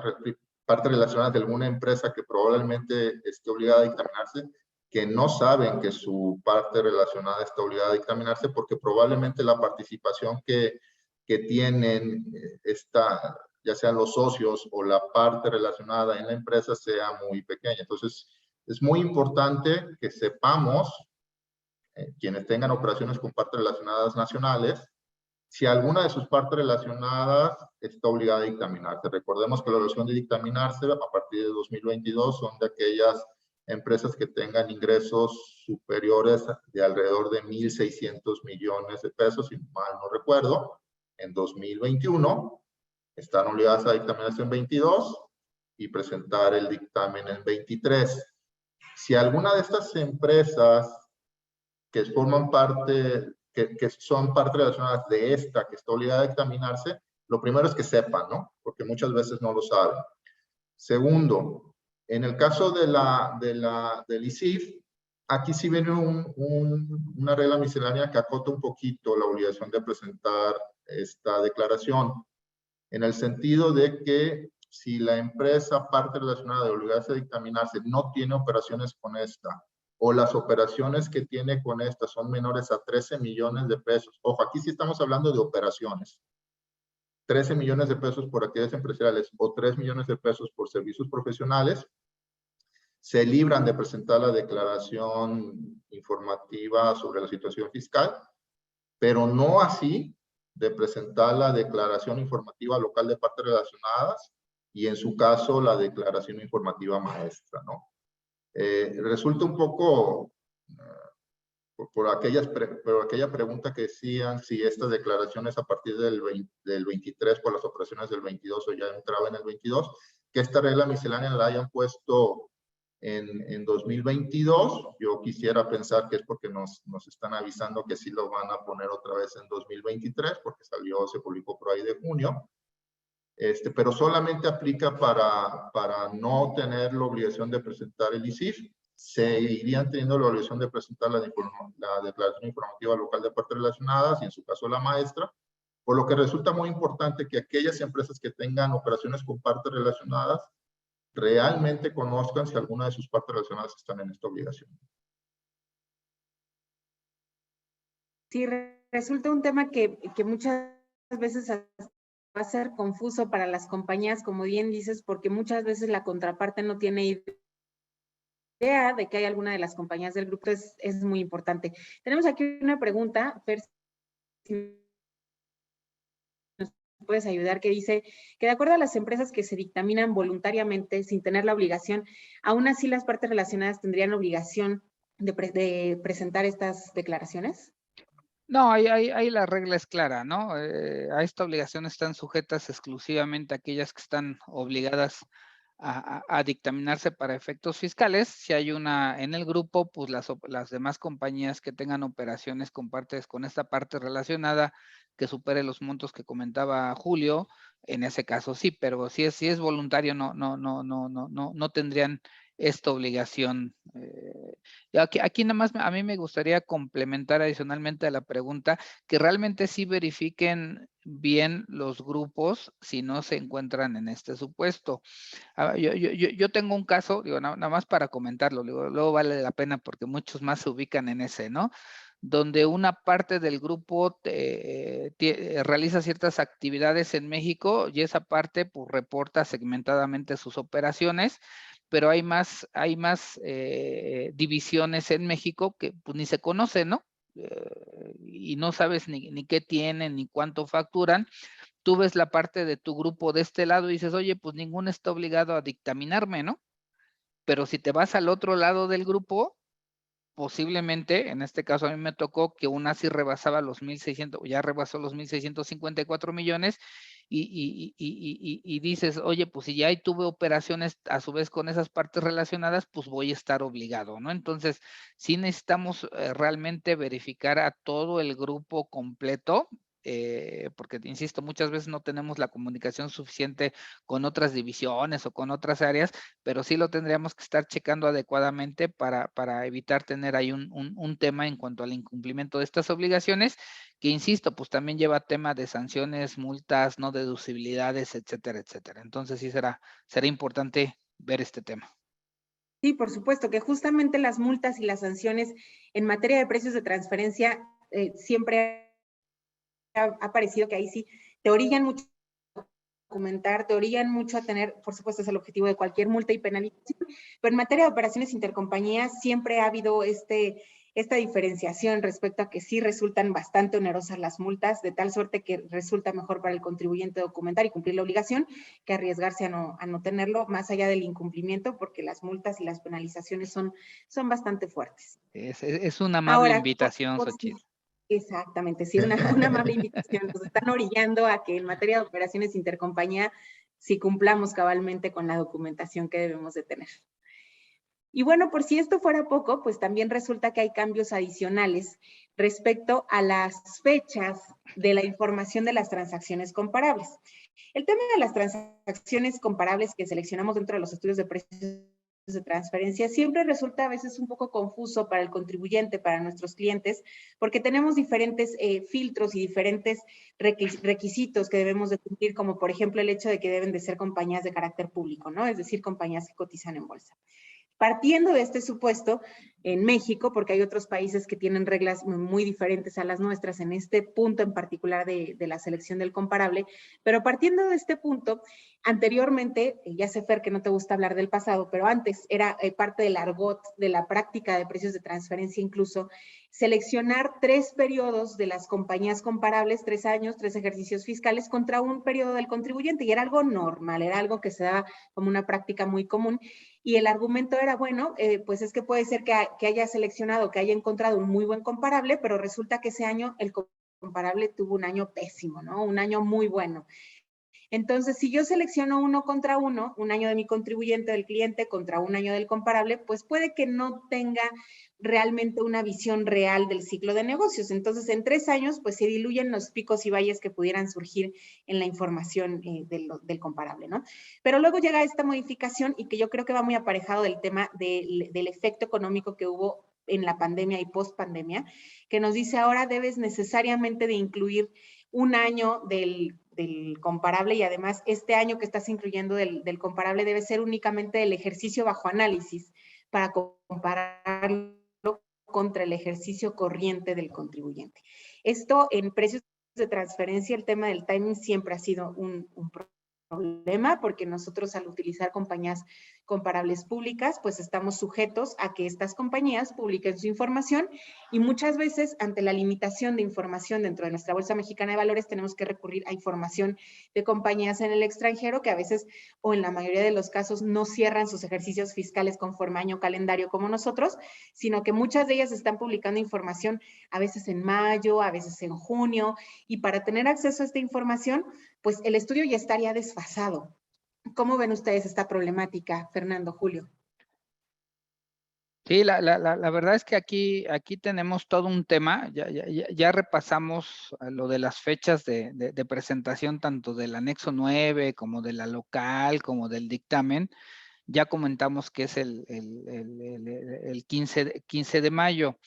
relacionada de alguna empresa que probablemente esté obligada a dictaminarse, que no saben que su parte relacionada está obligada a dictaminarse porque probablemente la participación que tienen ya sean los socios o la parte relacionada en la empresa sea muy pequeña. Entonces, es muy importante que sepamos, quienes tengan operaciones con partes relacionadas nacionales, si alguna de sus partes relacionadas está obligada a dictaminarse. Recordemos que la obligación de dictaminarse a partir de 2022 son de aquellas empresas que tengan ingresos superiores de alrededor de 1.600 millones de pesos, si mal no recuerdo, en 2021. Están obligadas a dictaminarse en 22 y presentar el dictamen en 23. Si alguna de estas empresas que forman parte, que son parte relacionadas de esta que está obligada a dictaminarse, lo primero es que sepan, ¿no? Porque muchas veces no lo saben. Segundo, en el caso del ICIF, aquí sí viene una regla miscelánea que acota un poquito la obligación de presentar esta declaración, en el sentido de que si la empresa parte relacionada de obligarse a dictaminarse no tiene operaciones con esta, o las operaciones que tiene con esta son menores a 13 millones de pesos. Ojo, aquí sí estamos hablando de operaciones. 13 millones de pesos por actividades empresariales o 3 millones de pesos por servicios profesionales, se libran de presentar la declaración informativa sobre la situación fiscal, pero no así de presentar la declaración informativa local de partes relacionadas y en su caso la declaración informativa maestra, ¿no? Resulta un poco por aquella pregunta que decían si estas declaraciones a partir del 23 por las operaciones del 22 o ya entraba en el 22, que esta regla miscelánea la hayan puesto en 2022. Yo quisiera pensar que es porque nos están avisando que sí lo van a poner otra vez en 2023, porque se publicó por ahí de junio. Pero solamente aplica para no tener la obligación de presentar el ICIF. Se irían teniendo la obligación de presentar la declaración informativa local de partes relacionadas y en su caso la maestra, por lo que resulta muy importante que aquellas empresas que tengan operaciones con partes relacionadas realmente conozcan si alguna de sus partes relacionadas están en esta obligación. Sí, resulta un tema que muchas veces va a ser confuso para las compañías, como bien dices, porque muchas veces la contraparte no tiene idea de que hay alguna de las compañías del grupo. Es muy importante. Tenemos aquí una pregunta, Fer, si nos puedes ayudar, que dice que de acuerdo a las empresas que se dictaminan voluntariamente sin tener la obligación, aún así las partes relacionadas tendrían obligación de presentar estas declaraciones. No, ahí la regla es clara, ¿no? A esta obligación están sujetas exclusivamente aquellas que están obligadas a dictaminarse para efectos fiscales. Si hay una en el grupo, pues las demás compañías que tengan operaciones con esta parte relacionada que supere los montos que comentaba Julio, en ese caso sí, pero si es voluntario, no tendrían esta obligación. Aquí nada más a mí me gustaría complementar adicionalmente a la pregunta que realmente sí verifiquen bien los grupos si no se encuentran en este supuesto. Yo tengo un caso, digo, nada más para comentarlo, digo, luego vale la pena porque muchos más se ubican en ese, ¿no? Donde una parte del grupo realiza ciertas actividades en México y esa parte pues reporta segmentadamente sus operaciones, pero hay más divisiones en México que pues ni se conocen, ¿no? Y no sabes ni qué tienen, ni cuánto facturan. Tú ves la parte de tu grupo de este lado y dices, oye, pues ninguno está obligado a dictaminarme, ¿no? Pero si te vas al otro lado del grupo, posiblemente, en este caso a mí me tocó que una sí rebasaba los 1,600, ya rebasó los 1,654 millones y dices, oye, pues si ya ahí tuve operaciones a su vez con esas partes relacionadas, pues voy a estar obligado, ¿no? Entonces, sí necesitamos realmente verificar a todo el grupo completo, porque, insisto, muchas veces no tenemos la comunicación suficiente con otras divisiones o con otras áreas, pero sí lo tendríamos que estar checando adecuadamente para evitar tener ahí un tema en cuanto al incumplimiento de estas obligaciones, que insisto, pues también lleva tema de sanciones, multas, no deducibilidades, etcétera, etcétera. Entonces sí será importante ver este tema. Sí, por supuesto, que justamente las multas y las sanciones en materia de precios de transferencia siempre ha parecido que ahí sí te orillan mucho a documentar, te orillan mucho a tener, por supuesto es el objetivo de cualquier multa y penalización, pero en materia de operaciones intercompañías siempre ha habido esta diferenciación respecto a que sí resultan bastante onerosas las multas, de tal suerte que resulta mejor para el contribuyente documentar y cumplir la obligación que arriesgarse a no tenerlo, más allá del incumplimiento, porque las multas y las penalizaciones son bastante fuertes. Es una amable Ahora, invitación, por Xochitl. exactamente, sí, una amable invitación. Nos están orillando a que en materia de operaciones intercompañía sí cumplamos cabalmente con la documentación que debemos de tener. Y bueno, por si esto fuera poco, pues también resulta que hay cambios adicionales respecto a las fechas de la información de las transacciones comparables. El tema de las transacciones comparables que seleccionamos dentro de los estudios de precios de transferencia siempre resulta a veces un poco confuso para el contribuyente, para nuestros clientes, porque tenemos diferentes filtros y diferentes requisitos que debemos de cumplir, como por ejemplo el hecho de que deben de ser compañías de carácter público, ¿no? Es decir, compañías que cotizan en bolsa. Partiendo de este supuesto, en México, porque hay otros países que tienen reglas muy diferentes a las nuestras en este punto en particular de la selección del comparable, pero partiendo de este punto, anteriormente, ya sé, Fer, que no te gusta hablar del pasado, pero antes era parte del argot, de la práctica de precios de transferencia incluso, seleccionar 3 periodos de las compañías comparables, 3 años, 3 ejercicios fiscales contra un periodo del contribuyente, y era algo normal, era algo que se daba como una práctica muy común, y el argumento era, bueno, pues es que puede ser que haya seleccionado, que haya encontrado un muy buen comparable, pero resulta que ese año el comparable tuvo un año pésimo, ¿no? Un año muy bueno. Entonces, si yo selecciono uno contra uno, un año de mi contribuyente, del cliente, contra un año del comparable, pues puede que no tenga realmente una visión real del ciclo de negocios. Entonces, en 3 años, pues se diluyen los picos y valles que pudieran surgir en la información del comparable, ¿no? Pero luego llega esta modificación y que yo creo que va muy aparejado del tema del efecto económico que hubo en la pandemia y post pandemia, que nos dice ahora debes necesariamente de incluir un año del comparable, y además este año que estás incluyendo del comparable debe ser únicamente el ejercicio bajo análisis para compararlo contra el ejercicio corriente del contribuyente. Esto en precios de transferencia, el tema del timing siempre ha sido un problema, porque nosotros al utilizar compañías comparables públicas, pues estamos sujetos a que estas compañías publiquen su información, y muchas veces ante la limitación de información dentro de nuestra Bolsa Mexicana de Valores tenemos que recurrir a información de compañías en el extranjero que a veces o en la mayoría de los casos no cierran sus ejercicios fiscales conforme año calendario como nosotros, sino que muchas de ellas están publicando información a veces en mayo, a veces en junio, y para tener acceso a esta información, pues el estudio ya estaría desfasado. ¿Cómo ven ustedes esta problemática, Fernando, Julio? Sí, la verdad es que aquí tenemos todo un tema, ya repasamos lo de las fechas de presentación tanto del anexo 9 como de la local, como del dictamen. ya comentamos que es el 15 de mayo.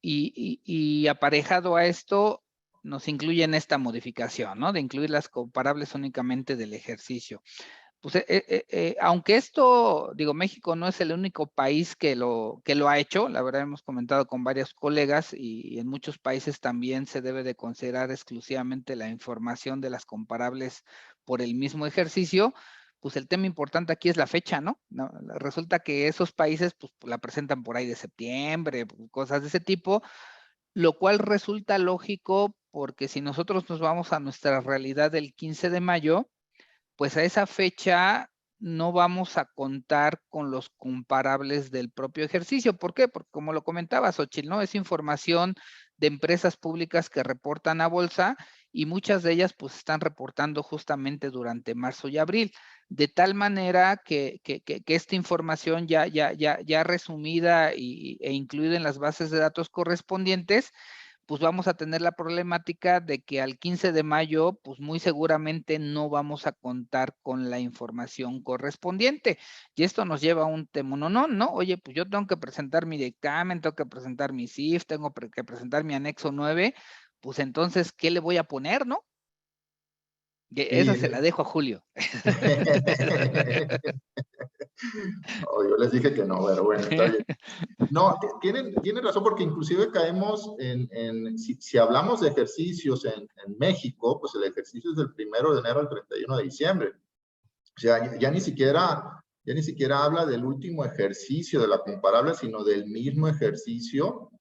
Y aparejado a esto, nos incluyen esta modificación, ¿no? De incluir las comparables únicamente del ejercicio. Pues, aunque esto, digo, México no es el único país que lo ha hecho, la verdad hemos comentado con varios colegas y en muchos países también se debe de considerar exclusivamente la información de las comparables por el mismo ejercicio, pues el tema importante aquí es la fecha, ¿no? Resulta que esos países pues la presentan por ahí de septiembre, cosas de ese tipo, lo cual resulta lógico porque si nosotros nos vamos a nuestra realidad del 15 de mayo, pues a esa fecha no vamos a contar con los comparables del propio ejercicio. ¿Por qué? Porque como lo comentaba Xochitl, ¿no? Es información de empresas públicas que reportan a bolsa y muchas de ellas pues están reportando justamente durante marzo y abril. De tal manera que esta información ya resumida e incluida en las bases de datos correspondientes, pues vamos a tener la problemática de que al 15 de mayo, pues muy seguramente no vamos a contar con la información correspondiente. Y esto nos lleva a un tema, ¿no? Oye, pues yo tengo que presentar mi dictamen, tengo que presentar mi CIF, tengo que presentar mi anexo 9, pues entonces, ¿qué le voy a poner, no? Esa se la dejo a Julio. Oh, yo les dije que no, pero bueno, está bien. No, tienen razón porque inclusive caemos si hablamos de ejercicios en México, pues el ejercicio es del 1 de enero al 31 de diciembre. O sea, ya ni siquiera habla del último ejercicio de la comparable, sino del mismo ejercicio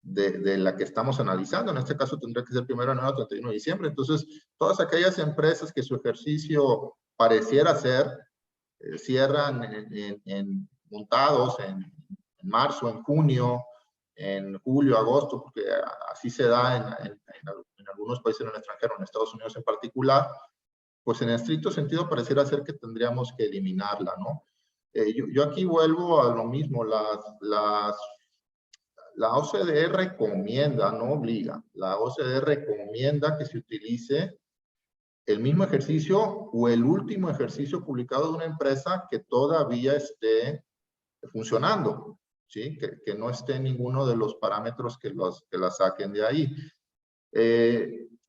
de la que estamos analizando. En este caso tendría que ser 1 de enero al 31 de diciembre. Entonces, todas aquellas empresas que su ejercicio pareciera ser, cierran montados en marzo, en junio, en julio, agosto, porque así se da en algunos países en el extranjero, en Estados Unidos en particular, pues en estricto sentido pareciera ser que tendríamos que eliminarla, ¿no? Yo aquí vuelvo a lo mismo, la OCDE recomienda, no obliga, la OCDE recomienda que se utilice el mismo ejercicio o el último ejercicio publicado de una empresa que todavía esté funcionando, ¿sí? Que no esté en ninguno de los parámetros que la saquen de ahí.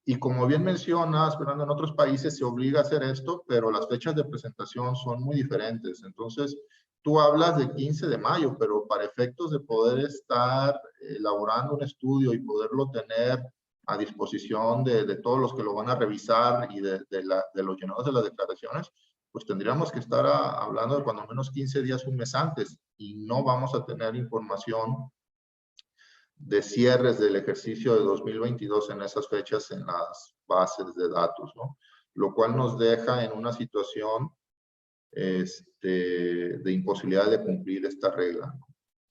Y como bien mencionas, Fernando, en otros países se obliga a hacer esto, pero las fechas de presentación son muy diferentes. Entonces, tú hablas de 15 de mayo, pero para efectos de poder estar elaborando un estudio y poderlo tener a disposición de todos los que lo van a revisar y de los llenadores de las declaraciones, pues tendríamos que estar hablando de cuando menos 15 días, un mes antes, y no vamos a tener información de cierres del ejercicio de 2022 en esas fechas en las bases de datos, ¿no? Lo cual nos deja en una situación de imposibilidad de cumplir esta regla, ¿no?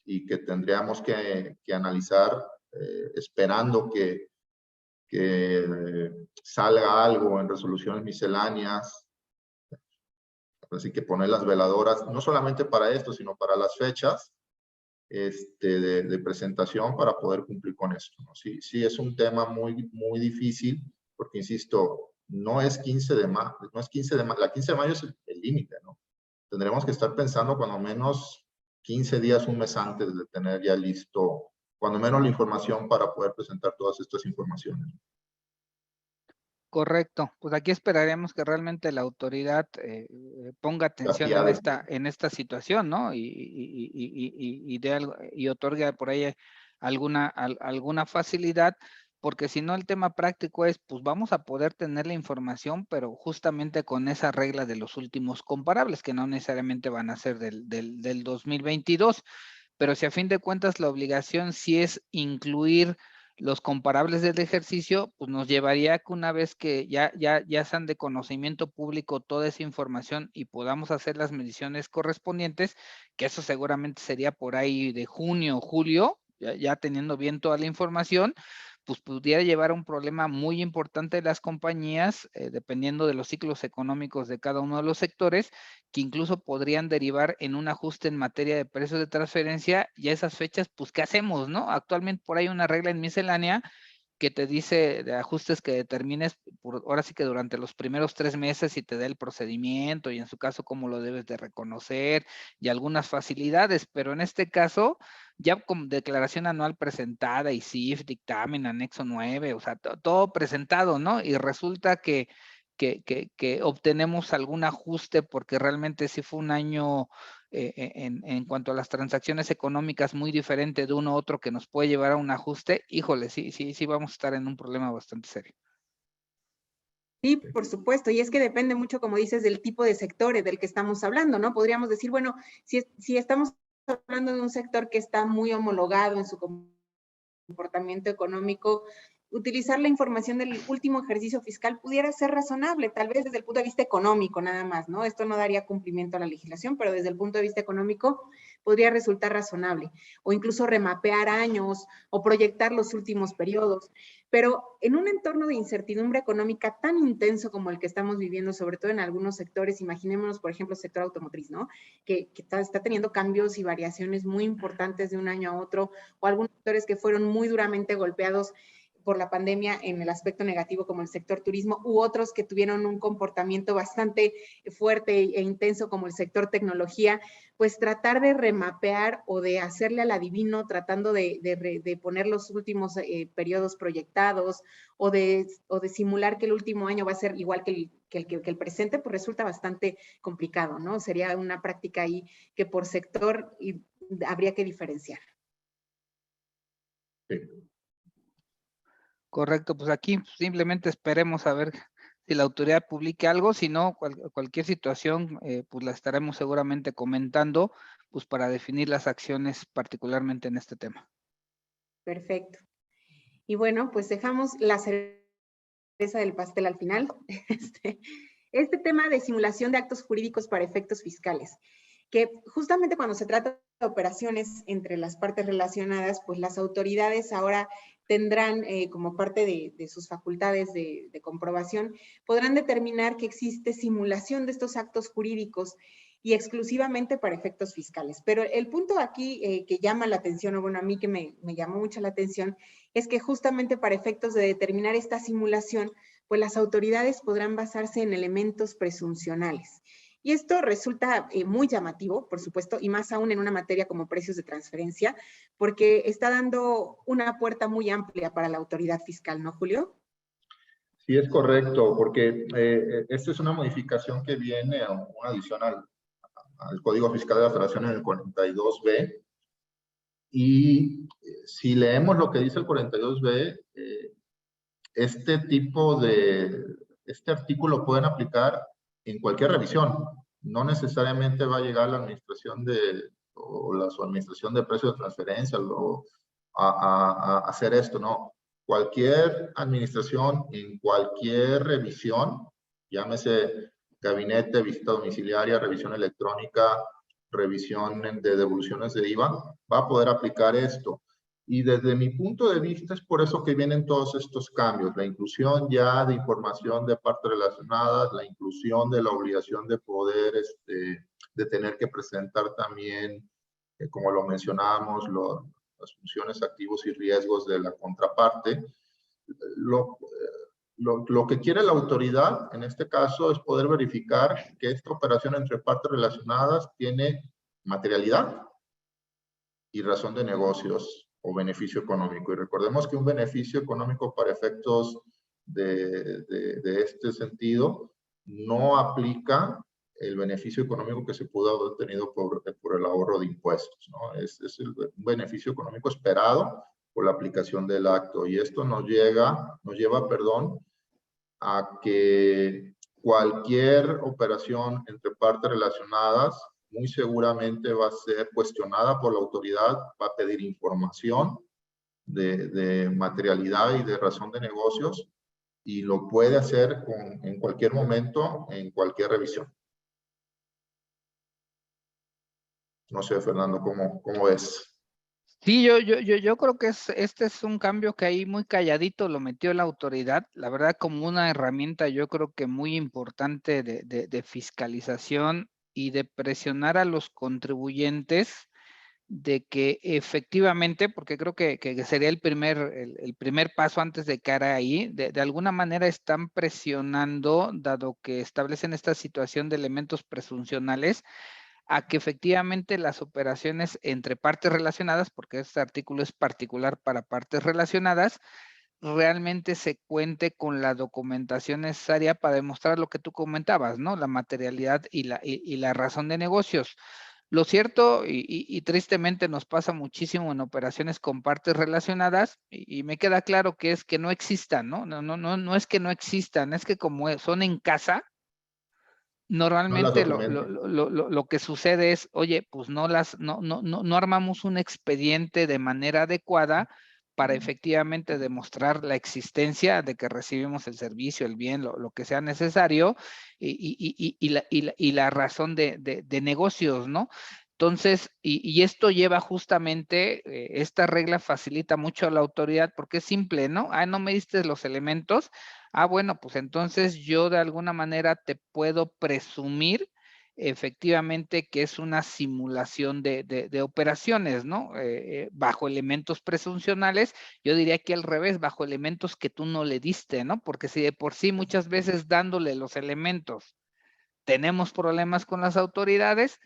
Y que tendríamos que analizar esperando que salga algo en resoluciones misceláneas. Así que poner las veladoras, no solamente para esto, sino para las fechas de presentación para poder cumplir con esto, ¿no? Sí, es un tema muy, muy difícil, porque insisto, no es 15 de mayo, no es 15 de mayo, la 15 de mayo es el límite, ¿no? Tendremos que estar pensando cuando menos 15 días, un mes antes de tener ya listo, cuando menos la información para poder presentar todas estas informaciones. Correcto, pues aquí esperaremos que realmente la autoridad ponga atención en esta situación, ¿no? Y otorgue por ahí alguna facilidad, porque si no el tema práctico es, pues vamos a poder tener la información, pero justamente con esa regla de los últimos comparables, que no necesariamente van a ser del 2022, pero si a fin de cuentas la obligación sí es incluir los comparables del ejercicio, pues nos llevaría a que una vez que ya sean de conocimiento público toda esa información y podamos hacer las mediciones correspondientes, que eso seguramente sería por ahí de junio, julio, ya teniendo bien toda la información, pues pudiera llevar a un problema muy importante de las compañías, dependiendo de los ciclos económicos de cada uno de los sectores, que incluso podrían derivar en un ajuste en materia de precios de transferencia, y a esas fechas, pues, ¿qué hacemos, no? Actualmente por ahí una regla en miscelánea que te dice de ajustes que determines, ahora sí que durante los primeros 3 meses y te da el procedimiento y en su caso cómo lo debes de reconocer y algunas facilidades, pero en este caso ya con declaración anual presentada y CIF, dictamen, anexo 9, o sea, todo presentado, ¿no? Y resulta que obtenemos algún ajuste porque realmente sí fue un año en cuanto a las transacciones económicas muy diferente de uno a otro que nos puede llevar a un ajuste, híjole, sí vamos a estar en un problema bastante serio. Sí, por supuesto, y es que depende mucho, como dices, del tipo de sector del que estamos hablando, ¿no? Podríamos decir, bueno, si estamos hablando de un sector que está muy homologado en su comportamiento económico, utilizar la información del último ejercicio fiscal pudiera ser razonable, tal vez desde el punto de vista económico nada más, ¿no? Esto no daría cumplimiento a la legislación, pero desde el punto de vista económico podría resultar razonable, o incluso remapear años o proyectar los últimos periodos. Pero en un entorno de incertidumbre económica tan intenso como el que estamos viviendo, sobre todo en algunos sectores, imaginémonos, por ejemplo, el sector automotriz, ¿no? Que está teniendo cambios y variaciones muy importantes de un año a otro, o algunos sectores que fueron muy duramente golpeados por la pandemia en el aspecto negativo como el sector turismo, u otros que tuvieron un comportamiento bastante fuerte e intenso como el sector tecnología, pues tratar de remapear o de hacerle al adivino tratando de poner los últimos periodos proyectados o de simular que el último año va a ser igual que el presente, pues resulta bastante complicado, ¿no? Sería una práctica ahí que por sector habría que diferenciar. Sí. Correcto, pues aquí simplemente esperemos a ver si la autoridad publique algo, si no, cualquier situación, pues la estaremos seguramente comentando, pues para definir las acciones particularmente en este tema. Perfecto. Y bueno, pues dejamos la cereza del pastel al final. Este tema de simulación de actos jurídicos para efectos fiscales, que justamente cuando se trata de operaciones entre las partes relacionadas, pues las autoridades ahora tendrán como parte de sus facultades de comprobación, podrán determinar que existe simulación de estos actos jurídicos y exclusivamente para efectos fiscales. Pero el punto aquí que llama la atención, o bueno, a mí que me llamó mucho la atención, es que justamente para efectos de determinar esta simulación, pues las autoridades podrán basarse en elementos presuncionales. Y esto resulta muy llamativo, por supuesto, y más aún en una materia como precios de transferencia, porque está dando una puerta muy amplia para la autoridad fiscal, ¿no, Julio? Sí, es correcto, porque esta es una modificación que viene a una adición al Código Fiscal de la Federación en el 42B. Y si leemos lo que dice el 42B, este artículo pueden aplicar en cualquier revisión. No necesariamente va a llegar la administración su administración de precios de transferencia a hacer esto, no. Cualquier administración en cualquier revisión, llámese gabinete, visita domiciliaria, revisión electrónica, revisión de devoluciones de IVA, va a poder aplicar esto. Y desde mi punto de vista es por eso que vienen todos estos cambios, la inclusión ya de información de partes relacionadas, la inclusión de la obligación de poder, de tener que presentar también, como lo mencionábamos, las funciones, activos y riesgos de la contraparte. Lo que quiere la autoridad, en este caso, es poder verificar que esta operación entre partes relacionadas tiene materialidad y razón de negocios o beneficio económico. Y recordemos que un beneficio económico para efectos de este sentido no aplica el beneficio económico que se pudo haber obtenido por el ahorro de impuestos, ¿no? Es un beneficio económico esperado por la aplicación del acto. Y esto nos lleva, a que cualquier operación entre partes relacionadas muy seguramente va a ser cuestionada por la autoridad, va a pedir información de materialidad y de razón de negocios y lo puede hacer en cualquier momento, en cualquier revisión. No sé, Fernando, ¿cómo ves? Sí, yo creo que este es un cambio que ahí muy calladito lo metió la autoridad, la verdad como una herramienta yo creo que muy importante de fiscalización y de presionar a los contribuyentes de que efectivamente, porque creo que sería el primer paso antes de cara ahí, de alguna manera están presionando, dado que establecen esta situación de elementos presuncionales, a que efectivamente las operaciones entre partes relacionadas, porque este artículo es particular para partes relacionadas, realmente se cuente con la documentación necesaria para demostrar lo que tú comentabas, ¿no? La materialidad y la razón de negocios. Lo cierto, y tristemente nos pasa muchísimo en operaciones con partes relacionadas, y me queda claro que es que no existan, ¿no? No es que no existan, es que como son en casa, No las normalmente documento. lo que sucede es, oye, pues no armamos un expediente de manera adecuada para efectivamente demostrar la existencia de que recibimos el servicio, el bien, lo que sea necesario y la razón de negocios, ¿no? Entonces, y esto lleva justamente, esta regla facilita mucho a la autoridad porque es simple, ¿no? Ah, no me diste los elementos. Ah, bueno, pues entonces yo de alguna manera te puedo presumir efectivamente que es una simulación de operaciones, ¿no? Bajo elementos presuncionales, yo diría que al revés, bajo elementos que tú no le diste, ¿no? Porque si de por sí muchas veces dándole los elementos tenemos problemas con las autoridades,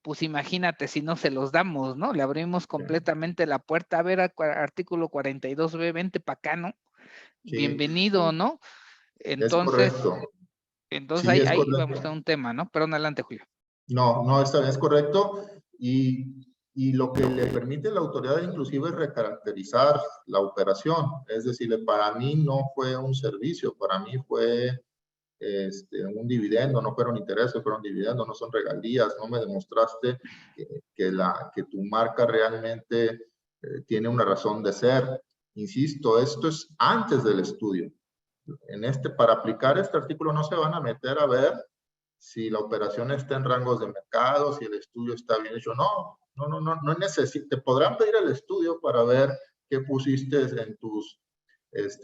pues imagínate si no se los damos, ¿no? Le abrimos completamente la puerta. A ver, artículo 42B, vente para acá, ¿no? Sí, Bienvenido, ¿no? es Entonces, correcto. entonces Sí, ahí, es ahí vamos a correcto. un tema, ¿no? Pero adelante, Julio. No, no, es correcto. Y lo que le permite a la autoridad inclusive es recaracterizar la operación. Es decir, para mí no fue un servicio, para mí fue un dividendo, no fueron intereses, fueron dividendos, no son regalías, no me demostraste que tu marca realmente tiene una razón de ser. Insisto, esto es antes del estudio. Para aplicar este artículo no se van a meter a ver si la operación está en rangos de mercado, si el estudio está bien hecho. No necesita. Te podrán pedir el estudio para ver qué pusiste en tus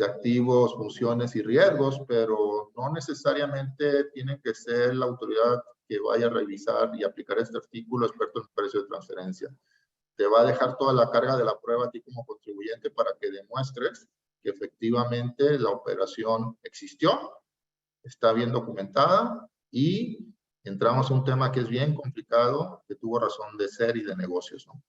activos, funciones y riesgos, pero no necesariamente tiene que ser la autoridad que vaya a revisar y aplicar este artículo experto en precio de transferencia. Te va a dejar toda la carga de la prueba a ti como contribuyente para que demuestres que efectivamente la operación existió, está bien documentada y entramos a un tema que es bien complicado, que tuvo razón de ser y de negocios, ¿no?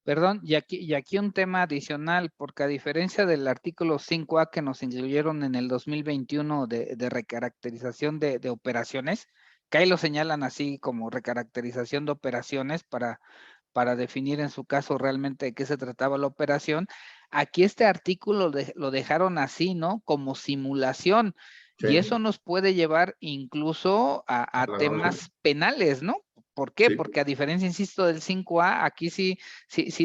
Perdón, y aquí un tema adicional, porque a diferencia del artículo 5A que nos incluyeron en el 2021 de recaracterización de operaciones, que ahí lo señalan así como recaracterización de operaciones para definir en su caso realmente de qué se trataba la operación, aquí este artículo lo dejaron así, ¿no? Como simulación. Sí, Y eso nos puede llevar incluso a la temas penales, ¿no? ¿Por qué? sí, Porque a diferencia, insisto, del 5A, aquí sí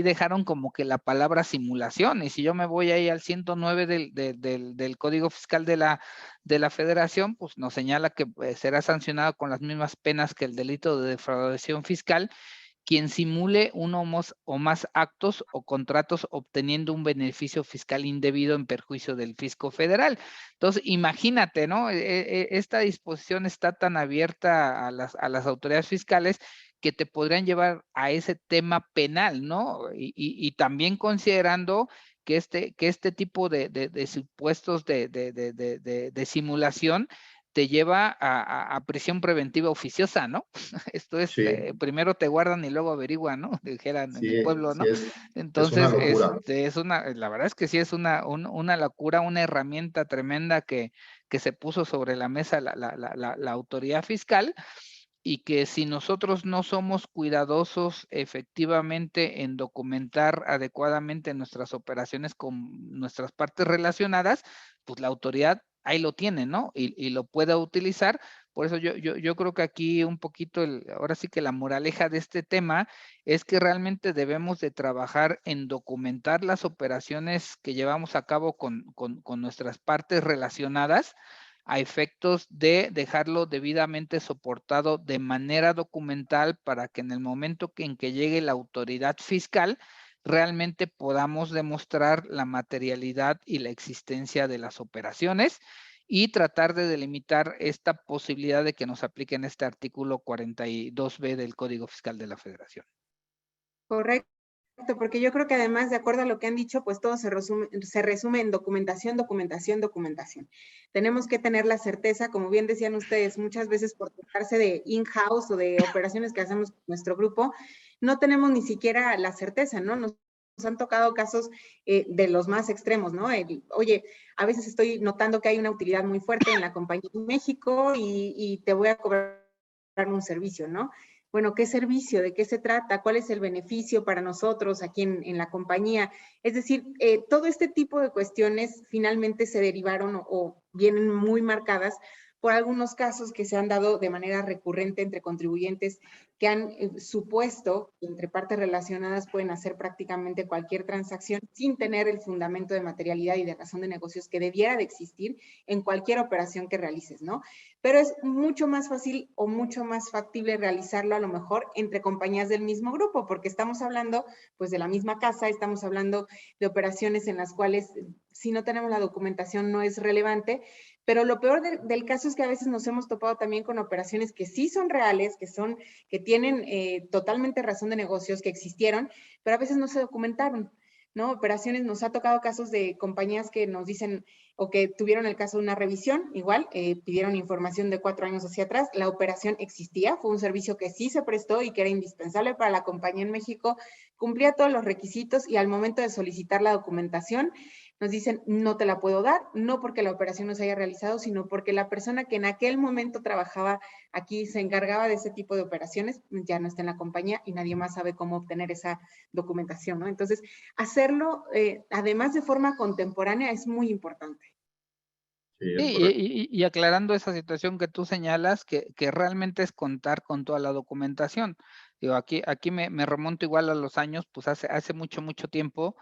dejaron como que la palabra simulación. Y si yo me voy ahí al 109 del Código Fiscal de la Federación, pues nos señala que será sancionado con las mismas penas que el delito de defraudación fiscal quien simule uno o más actos o contratos obteniendo un beneficio fiscal indebido en perjuicio del fisco federal. Entonces, imagínate, ¿no? Esta disposición está tan abierta a las autoridades fiscales que te podrían llevar a ese tema penal, ¿no? Y también considerando que este tipo de supuestos de simulación te lleva a prisión preventiva oficiosa, ¿no? Esto es, sí, primero te guardan y luego averiguan, ¿no? Dijeran en mi sí, pueblo, sí ¿no? es una Entonces, locura. la verdad es que sí es una locura, una herramienta tremenda que se puso sobre la mesa la autoridad fiscal y que si nosotros no somos cuidadosos efectivamente en documentar adecuadamente nuestras operaciones con nuestras partes relacionadas, pues la autoridad ahí lo tiene, ¿no? Y lo pueda utilizar. Por eso yo creo que aquí un poquito, ahora sí que la moraleja de este tema es que realmente debemos de trabajar en documentar las operaciones que llevamos a cabo con nuestras partes relacionadas a efectos de dejarlo debidamente soportado de manera documental para que en el momento en que llegue la autoridad fiscal, realmente podamos demostrar la materialidad y la existencia de las operaciones y tratar de delimitar esta posibilidad de que nos apliquen este artículo 42B del Código Fiscal de la Federación. Correcto. porque yo creo que además, de acuerdo a lo que han dicho, pues todo se resume en documentación, documentación, documentación. Tenemos que tener la certeza, como bien decían ustedes, muchas veces por tratarse de in-house o de operaciones que hacemos con nuestro grupo, no tenemos ni siquiera la certeza, ¿no? Nos han tocado casos de los más extremos, ¿no? Oye, a veces estoy notando que hay una utilidad muy fuerte en la compañía en México y te voy a cobrar un servicio, ¿no? Bueno, ¿qué servicio? ¿De qué se trata? ¿Cuál es el beneficio para nosotros aquí en la compañía? Es decir, todo este tipo de cuestiones finalmente se derivaron o vienen muy marcadas por algunos casos que se han dado de manera recurrente entre contribuyentes que han supuesto que entre partes relacionadas pueden hacer prácticamente cualquier transacción sin tener el fundamento de materialidad y de razón de negocios que debiera de existir en cualquier operación que realices, ¿no? Pero es mucho más fácil o mucho más factible realizarlo a lo mejor entre compañías del mismo grupo, porque estamos hablando pues de la misma casa, estamos hablando de operaciones en las cuales si no tenemos la documentación no es relevante, pero lo peor del caso es que a veces nos hemos topado también con operaciones que sí son reales, que tienen totalmente razón de negocios, que existieron, pero a veces no se documentaron, ¿no? Operaciones, nos ha tocado casos de compañías que nos dicen, o que tuvieron el caso de una revisión, igual, pidieron información de 4 años hacia atrás, la operación existía, fue un servicio que sí se prestó y que era indispensable para la compañía en México, cumplía todos los requisitos y al momento de solicitar la documentación, nos dicen, no te la puedo dar, no porque la operación no se haya realizado, sino porque la persona que en aquel momento trabajaba aquí, se encargaba de ese tipo de operaciones, ya no está en la compañía y nadie más sabe cómo obtener esa documentación, ¿no? Entonces, hacerlo, además de forma contemporánea, es muy importante. Sí, es Sí, correcto. y aclarando esa situación que tú señalas, que realmente es contar con toda la documentación. Digo, aquí me remonto igual a los años, pues hace mucho tiempo,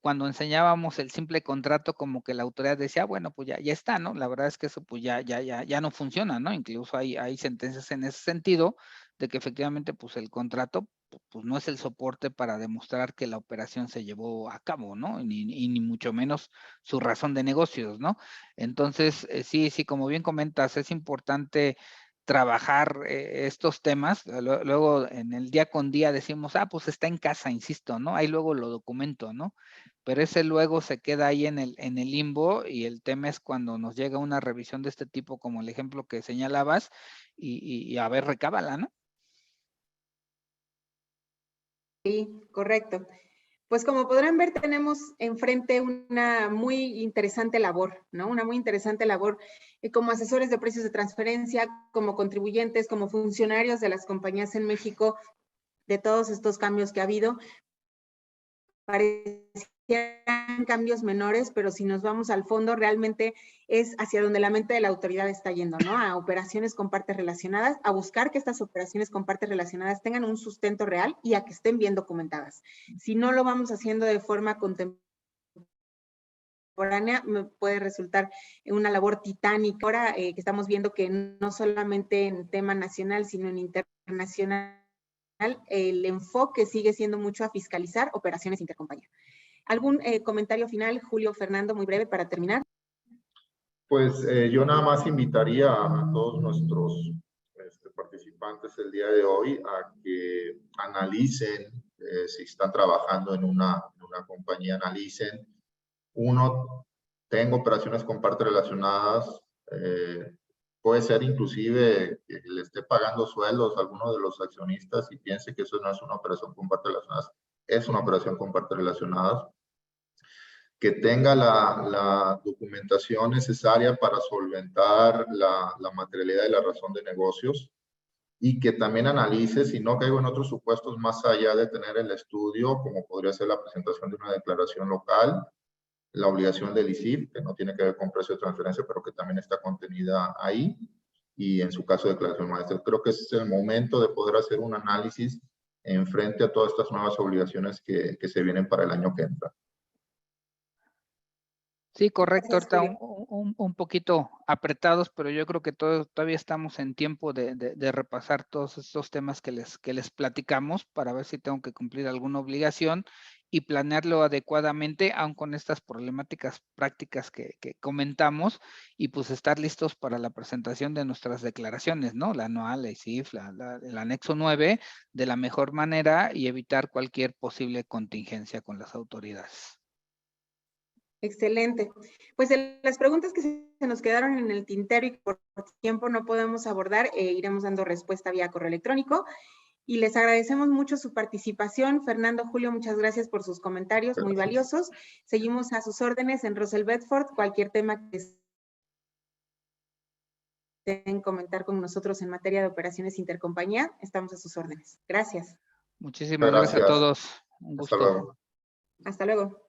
cuando enseñábamos el simple contrato, como que la autoridad decía, bueno, pues ya está, ¿no? La verdad es que eso pues ya no funciona, ¿no? Incluso hay sentencias en ese sentido, de que efectivamente pues el contrato pues no es el soporte para demostrar que la operación se llevó a cabo, ¿no? Ni mucho menos su razón de negocios, ¿no? Entonces, sí, como bien comentas, es importante trabajar estos temas. Luego en el día con día decimos, pues está en casa, insisto, ¿no? Ahí luego lo documento, ¿no? Pero ese luego se queda ahí en el limbo, y el tema es cuando nos llega una revisión de este tipo, como el ejemplo que señalabas, y a ver, recábala, ¿no? Sí, correcto. Pues como podrán ver, tenemos enfrente una muy interesante labor, ¿no? Una muy interesante labor como asesores de precios de transferencia, como contribuyentes, como funcionarios de las compañías en México, de todos estos cambios que ha habido. Parecían cambios menores, pero si nos vamos al fondo, realmente es hacia donde la mente de la autoridad está yendo, ¿no? A operaciones con partes relacionadas, a buscar que estas operaciones con partes relacionadas tengan un sustento real y a que estén bien documentadas. Si no lo vamos haciendo de forma contemporánea, me puede resultar una labor titánica. Ahora que estamos viendo que no solamente en tema nacional, sino en internacional, el enfoque sigue siendo mucho a fiscalizar operaciones intercompañía. ¿Algún comentario final, Julio, Fernando, muy breve para terminar? Pues yo nada más invitaría a todos nuestros participantes el día de hoy a que analicen, si están trabajando en una compañía, analicen. Uno, tengo operaciones con partes relacionadas, puede ser inclusive que le esté pagando sueldos a alguno de los accionistas y piense que eso no es una operación con partes relacionadas, es una operación con partes relacionadas. Que tenga la documentación necesaria para solventar la materialidad y la razón de negocios, y que también analice si no caigo en otros supuestos más allá de tener el estudio, como podría ser la presentación de una declaración local, la obligación del ICIP, que no tiene que ver con precio de transferencia, pero que también está contenida ahí, y en su caso declaración maestra. Creo que ese es el momento de poder hacer un análisis en frente a todas estas nuevas obligaciones que se vienen para el año que entra. Sí, correcto. Gracias, Ahorita Julio. un poquito apretados, pero yo creo que todavía estamos en tiempo de repasar todos estos temas que les platicamos, para ver si tengo que cumplir alguna obligación y planearlo adecuadamente, aun con estas problemáticas prácticas que comentamos, y pues estar listos para la presentación de nuestras declaraciones, ¿no? La anual, la ICIF, el anexo 9, de la mejor manera y evitar cualquier posible contingencia con las autoridades. Excelente. Pues de las preguntas que se nos quedaron en el tintero y por tiempo no podemos abordar, iremos dando respuesta vía correo electrónico. Y les agradecemos mucho su participación. Fernando, Julio, muchas gracias por sus comentarios muy valiosos. Seguimos a sus órdenes en Russell Bedford. Cualquier tema que deseen comentar con nosotros en materia de operaciones intercompañía, estamos a sus órdenes. Gracias. Muchísimas gracias a todos. Un gusto. Hasta luego. Hasta luego.